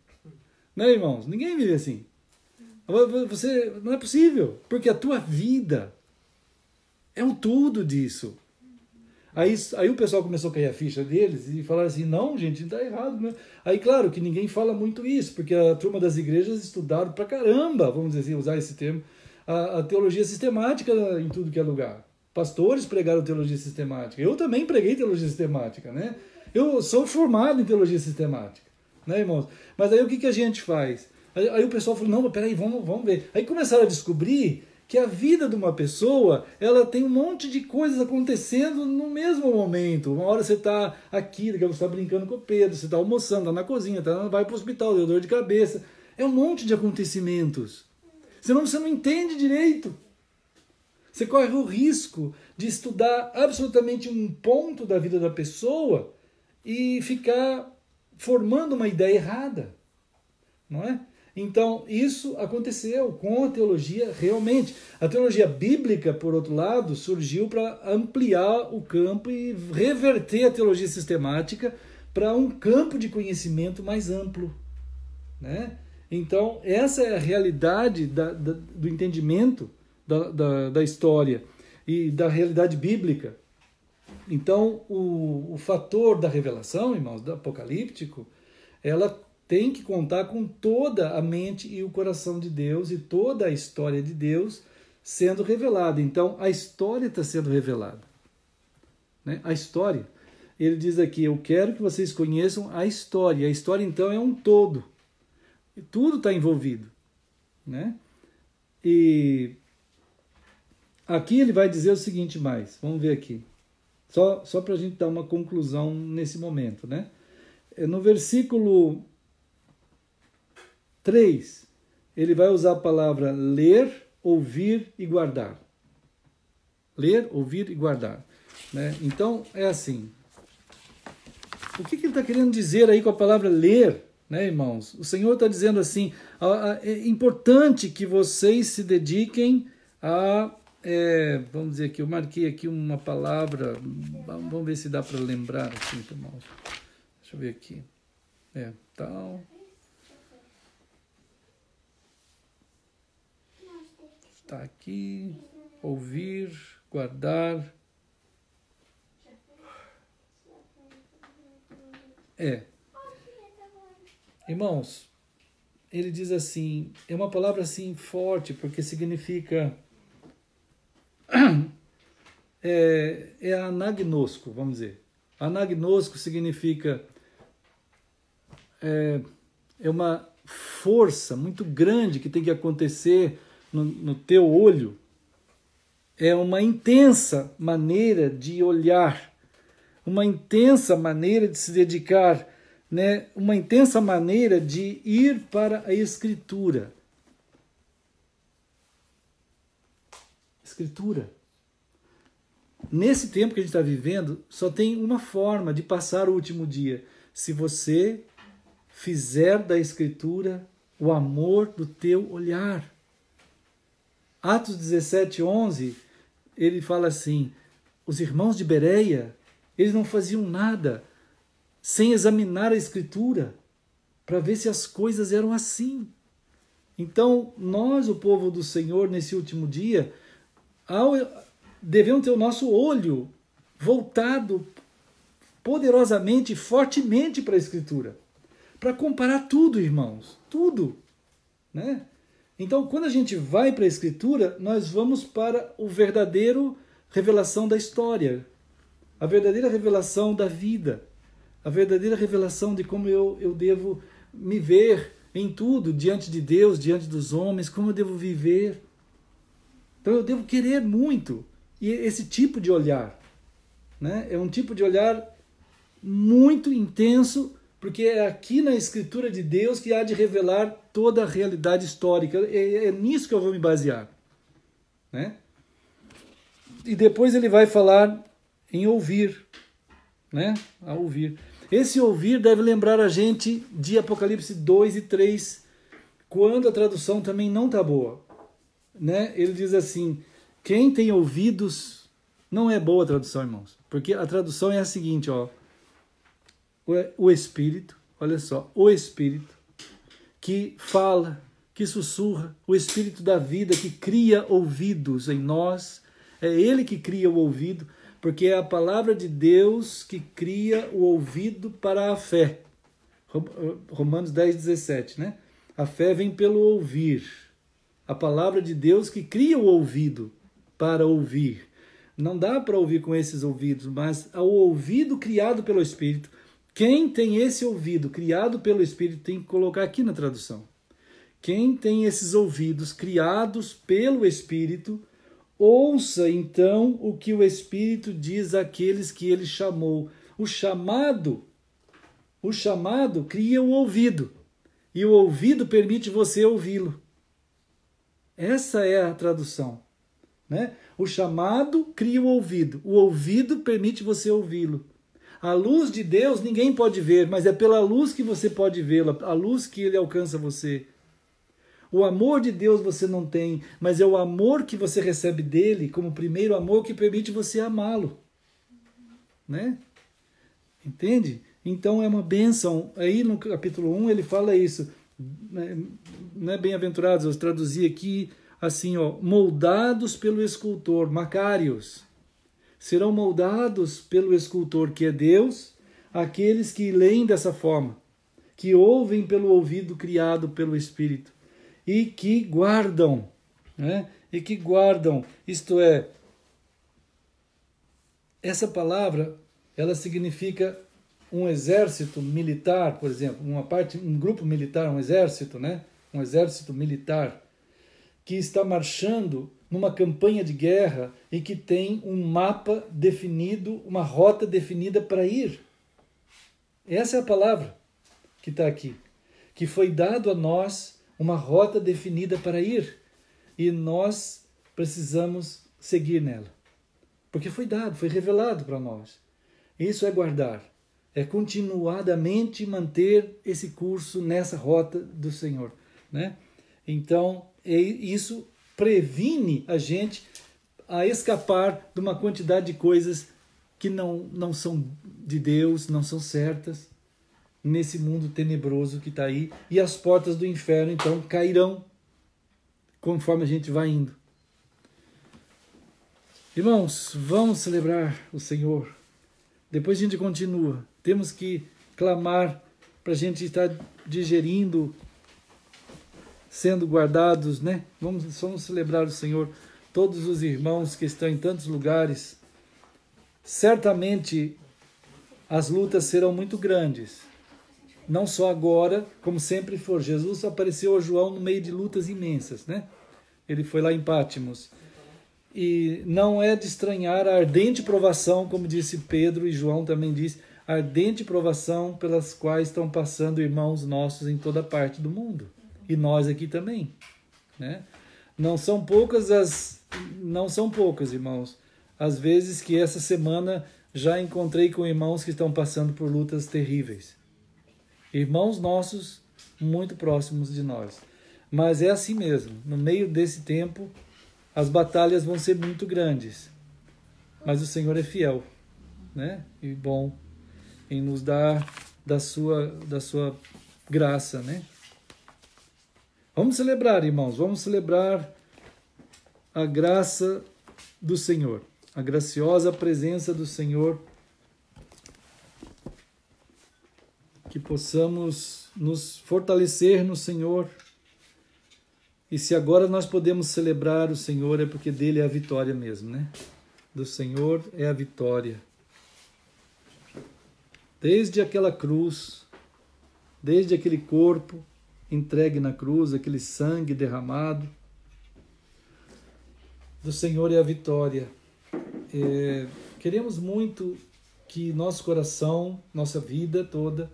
Né, irmãos? Ninguém vive assim. Você, não é possível. Porque a tua vida é um tudo disso. Aí o pessoal começou a cair a ficha deles e falaram assim, não, gente, está errado, né? Aí, claro, que ninguém fala muito isso, porque a turma das igrejas estudaram pra caramba, vamos dizer assim, usar esse termo, a teologia sistemática em tudo que é lugar. Pastores pregaram teologia sistemática. Eu também preguei teologia sistemática, né? Eu sou formado em teologia sistemática, né, irmãos? Mas aí o que a gente faz? Aí o pessoal falou, não, mas peraí, vamos ver. Aí começaram a descobrir que a vida de uma pessoa, ela tem um monte de coisas acontecendo no mesmo momento. Uma hora você está aqui, daqui a pouco você está brincando com o Pedro, você está almoçando, está na cozinha, vai para o hospital, deu dor de cabeça. É um monte de acontecimentos. Senão você não entende direito. Você corre o risco de estudar absolutamente um ponto da vida da pessoa e ficar formando uma ideia errada. Não é? Então, isso aconteceu com a teologia realmente. A teologia bíblica, por outro lado, surgiu para ampliar o campo e reverter a teologia sistemática para um campo de conhecimento mais amplo. Né? Então, essa é a realidade do entendimento da história e da realidade bíblica. Então, o fator da revelação, irmãos, do apocalíptico, ela tem que contar com toda a mente e o coração de Deus e toda a história de Deus sendo revelada. Então, a história está sendo revelada. Né? A história. Ele diz aqui, eu quero que vocês conheçam a história. A história, então, é um todo. E tudo está envolvido. Né? E aqui ele vai dizer o seguinte mais. Vamos ver aqui. Só para a gente dar uma conclusão nesse momento. Né? No versículo 3, ele vai usar a palavra ler, ouvir e guardar. Ler, ouvir e guardar. Né? Então, é assim. O que ele está querendo dizer aí com a palavra ler, né, irmãos? O Senhor está dizendo assim, é importante que vocês se dediquem a... vamos dizer que eu marquei aqui uma palavra, vamos ver se dá para lembrar aqui, irmãos. Deixa eu ver aqui. Tal... Está aqui, ouvir, guardar. Irmãos, ele diz assim, é uma palavra assim forte, porque significa, anagnosco, vamos dizer. Anagnosco significa, é uma força muito grande que tem que acontecer no teu olho. É uma intensa maneira de olhar, uma intensa maneira de se dedicar, né? Uma intensa maneira de ir para a Escritura. Escritura. Nesse tempo que a gente está vivendo, só tem uma forma de passar o último dia. Se você fizer da Escritura o amor do teu olhar. Atos 17:11, ele fala assim, os irmãos de Bereia, eles não faziam nada sem examinar a Escritura, para ver se as coisas eram assim. Então, nós, o povo do Senhor, nesse último dia, devemos ter o nosso olho voltado poderosamente, fortemente para a Escritura, para comparar tudo, irmãos, tudo, né? Então, quando a gente vai para a Escritura, nós vamos para o verdadeiro revelação da história, a verdadeira revelação da vida, a verdadeira revelação de como eu devo me ver em tudo, diante de Deus, diante dos homens, como eu devo viver. Então, eu devo querer muito. E esse tipo de olhar, né, é um tipo de olhar muito intenso Porque é aqui na Escritura de Deus que há de revelar toda a realidade histórica. É nisso que eu vou me basear. Né? E depois ele vai falar em ouvir. Né? A ouvir. Esse ouvir deve lembrar a gente de Apocalipse 2 e 3, quando a tradução também não está boa. Né? Ele diz assim, quem tem ouvidos... Não é boa a tradução, irmãos. Porque a tradução é a seguinte, ó. O Espírito, olha só, o Espírito que fala, que sussurra, o Espírito da vida que cria ouvidos em nós, é Ele que cria o ouvido, porque é a palavra de Deus que cria o ouvido para a fé. Romanos 10, 17, né? A fé vem pelo ouvir. A palavra de Deus que cria o ouvido para ouvir. Não dá para ouvir com esses ouvidos, mas o ouvido criado pelo Espírito. Quem tem esse ouvido criado pelo Espírito, tem que colocar aqui na tradução. Quem tem esses ouvidos criados pelo Espírito, ouça então o que o Espírito diz àqueles que ele chamou. O chamado cria o ouvido, e o ouvido permite você ouvi-lo. Essa é a tradução. Né? O chamado cria o ouvido permite você ouvi-lo. A luz de Deus ninguém pode ver, mas é pela luz que você pode vê-la, a luz que ele alcança você. O amor de Deus você não tem, mas é o amor que você recebe dele como primeiro amor que permite você amá-lo. Né? Entende? Então é uma bênção. Aí no capítulo 1 ele fala isso. Não é bem-aventurados, eu traduzi aqui assim, ó, moldados pelo escultor, Macários. Serão moldados pelo escultor, que é Deus, aqueles que leem dessa forma, que ouvem pelo ouvido criado pelo Espírito, e que guardam, né? E que guardam, isto é, essa palavra, ela significa um exército militar, por exemplo, um grupo militar, um exército, né? Um exército militar, que está marchando numa campanha de guerra e que tem um mapa definido, uma rota definida para ir. Essa é a palavra que está aqui. Que foi dado a nós uma rota definida para ir. E nós precisamos seguir nela. Porque foi dado, foi revelado para nós. Isso é guardar. É continuadamente manter esse curso nessa rota do Senhor. Né? Então, isso previne a gente a escapar de uma quantidade de coisas que não são de Deus, não são certas, nesse mundo tenebroso que está aí. E as portas do inferno, então, cairão conforme a gente vai indo. Irmãos, vamos celebrar o Senhor. Depois a gente continua. Temos que clamar para a gente estar digerindo, sendo guardados, né? Vamos celebrar o Senhor. Todos os irmãos que estão em tantos lugares, certamente as lutas serão muito grandes. Não só agora, como sempre for. Jesus apareceu a João no meio de lutas imensas, né? Ele foi lá em Pátimos. E não é de estranhar a ardente provação, como disse Pedro e João também disse, a ardente provação pelas quais estão passando irmãos nossos em toda parte do mundo. E nós aqui também, né? Não são poucas, irmãos, as vezes que essa semana já encontrei com irmãos que estão passando por lutas terríveis. Irmãos nossos muito próximos de nós. Mas é assim mesmo, no meio desse tempo, as batalhas vão ser muito grandes. Mas o Senhor é fiel, né? E bom em nos dar da sua graça, né? Vamos celebrar, irmãos, vamos celebrar a graça do Senhor, a graciosa presença do Senhor, que possamos nos fortalecer no Senhor. E se agora nós podemos celebrar o Senhor, é porque dele é a vitória mesmo, né? Do Senhor é a vitória. Desde aquela cruz, desde aquele corpo entregue na cruz, aquele sangue derramado, do Senhor é a vitória. Queremos muito que nosso coração, nossa vida toda,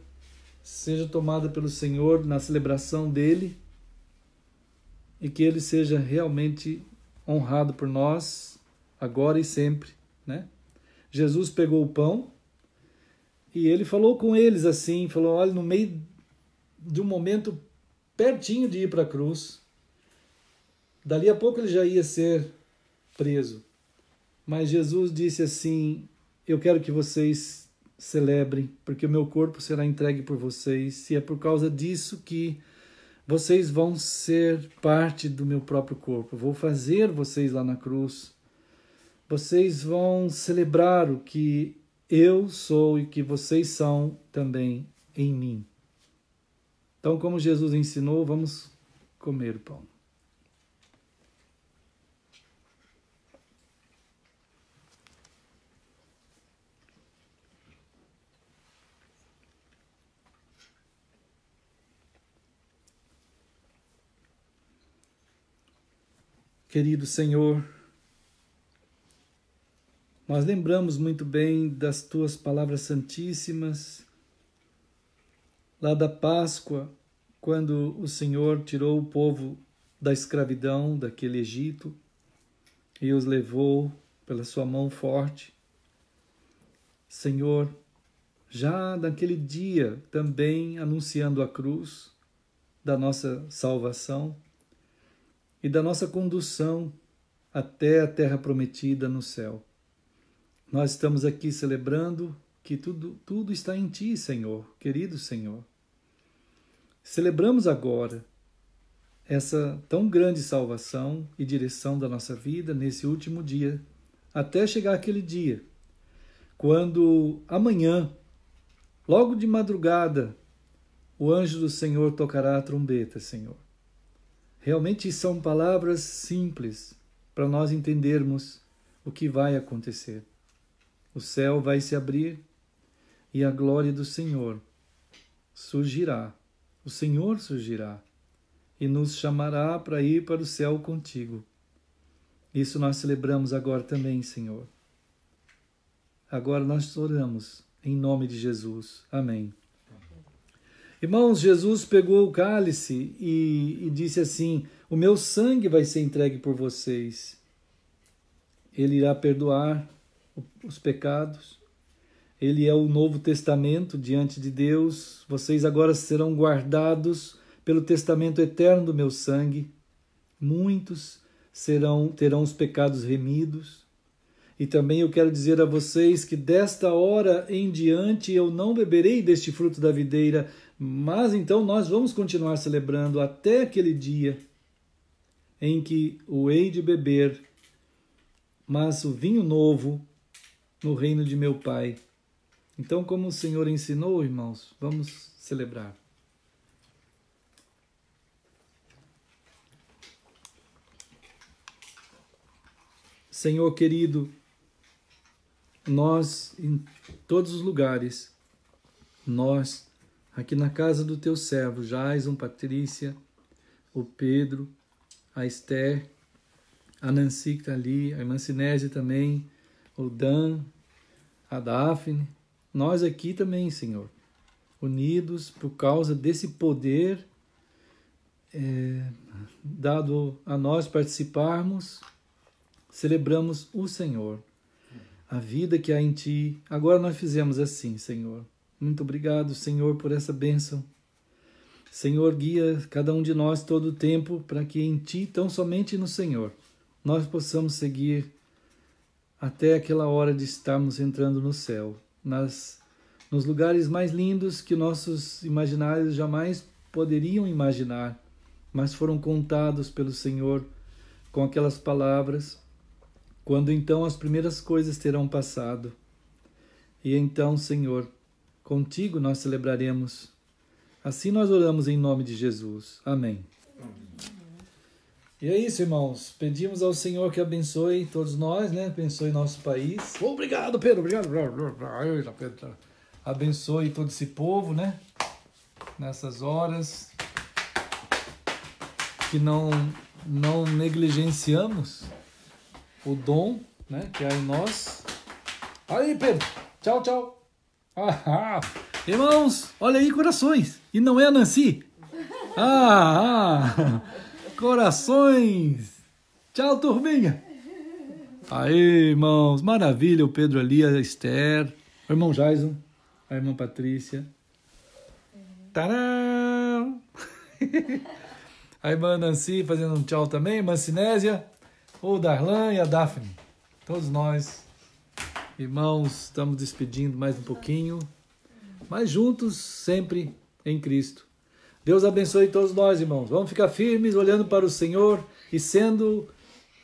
seja tomada pelo Senhor na celebração dele e que ele seja realmente honrado por nós, agora e sempre, né? Jesus pegou o pão e ele falou com eles assim, falou, olha, no meio de um momento pertinho de ir para a cruz, dali a pouco ele já ia ser preso, mas Jesus disse assim, eu quero que vocês celebrem, porque o meu corpo será entregue por vocês, e é por causa disso que vocês vão ser parte do meu próprio corpo. Vou fazer vocês lá na cruz. Vocês vão celebrar o que eu sou e que vocês são também em mim. Então, como Jesus ensinou, vamos comer o pão. Querido Senhor, nós lembramos muito bem das Tuas palavras santíssimas, lá da Páscoa, quando o Senhor tirou o povo da escravidão daquele Egito e os levou pela Sua mão forte. Senhor, já naquele dia também anunciando a cruz da nossa salvação, e da nossa condução até a terra prometida no céu. Nós estamos aqui celebrando que tudo está em Ti, Senhor, querido Senhor. Celebramos agora essa tão grande salvação e direção da nossa vida nesse último dia, até chegar aquele dia, quando amanhã, logo de madrugada, o anjo do Senhor tocará a trombeta, Senhor. Realmente são palavras simples para nós entendermos o que vai acontecer. O céu vai se abrir e a glória do Senhor surgirá. O Senhor surgirá e nos chamará para ir para o céu contigo. Isso nós celebramos agora também, Senhor. Agora nós oramos em nome de Jesus. Amém. Irmãos, Jesus pegou o cálice e disse assim, o meu sangue vai ser entregue por vocês. Ele irá perdoar os pecados. Ele é o Novo Testamento diante de Deus. Vocês agora serão guardados pelo testamento eterno do meu sangue. Muitos terão os pecados remidos. E também eu quero dizer a vocês que desta hora em diante eu não beberei deste fruto da videira, mas então nós vamos continuar celebrando até aquele dia em que o hei de beber, mas o vinho novo no reino de meu Pai. Então, como o Senhor ensinou, irmãos, vamos celebrar. Senhor querido, nós em todos os lugares, nós aqui na casa do teu servo, Jason, Patrícia, o Pedro, a Esther, a Nancy que está ali, a irmã Sinésio também, o Dan, a Daphne, nós aqui também, Senhor, unidos por causa desse poder dado a nós participarmos, celebramos o Senhor, a vida que há em Ti. Agora nós fizemos assim, Senhor. Muito obrigado, Senhor, por essa bênção. Senhor, guia cada um de nós todo o tempo para que em Ti, tão somente no Senhor, nós possamos seguir até aquela hora de estarmos entrando no céu, nos lugares mais lindos que nossos imaginários jamais poderiam imaginar, mas foram contados pelo Senhor com aquelas palavras, quando então as primeiras coisas terão passado. E então, Senhor, contigo nós celebraremos. Assim nós oramos em nome de Jesus. Amém. E é isso, irmãos. Pedimos ao Senhor que abençoe todos nós, né? Abençoe nosso país. Obrigado, Pedro. Obrigado. Pedro. Abençoe todo esse povo, né? Nessas horas que não negligenciamos o dom, né? Que há em nós. Aí, Pedro. Tchau, tchau. Irmãos, olha aí, corações. E não é a Nancy? Corações. Tchau, turminha. Aí, irmãos, maravilha. O Pedro ali, a Esther, o irmão Jaison, a irmã Patrícia. Tcharam! A irmã Nancy fazendo um tchau também, a irmã Sinésia, o Darlan e a Daphne. Todos nós, irmãos, estamos despedindo mais um pouquinho, mas juntos sempre em Cristo. Deus abençoe todos nós, irmãos. Vamos ficar firmes, olhando para o Senhor e sendo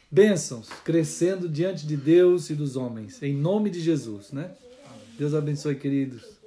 bênçãos, crescendo diante de Deus e dos homens, em nome de Jesus, né? Deus abençoe, queridos.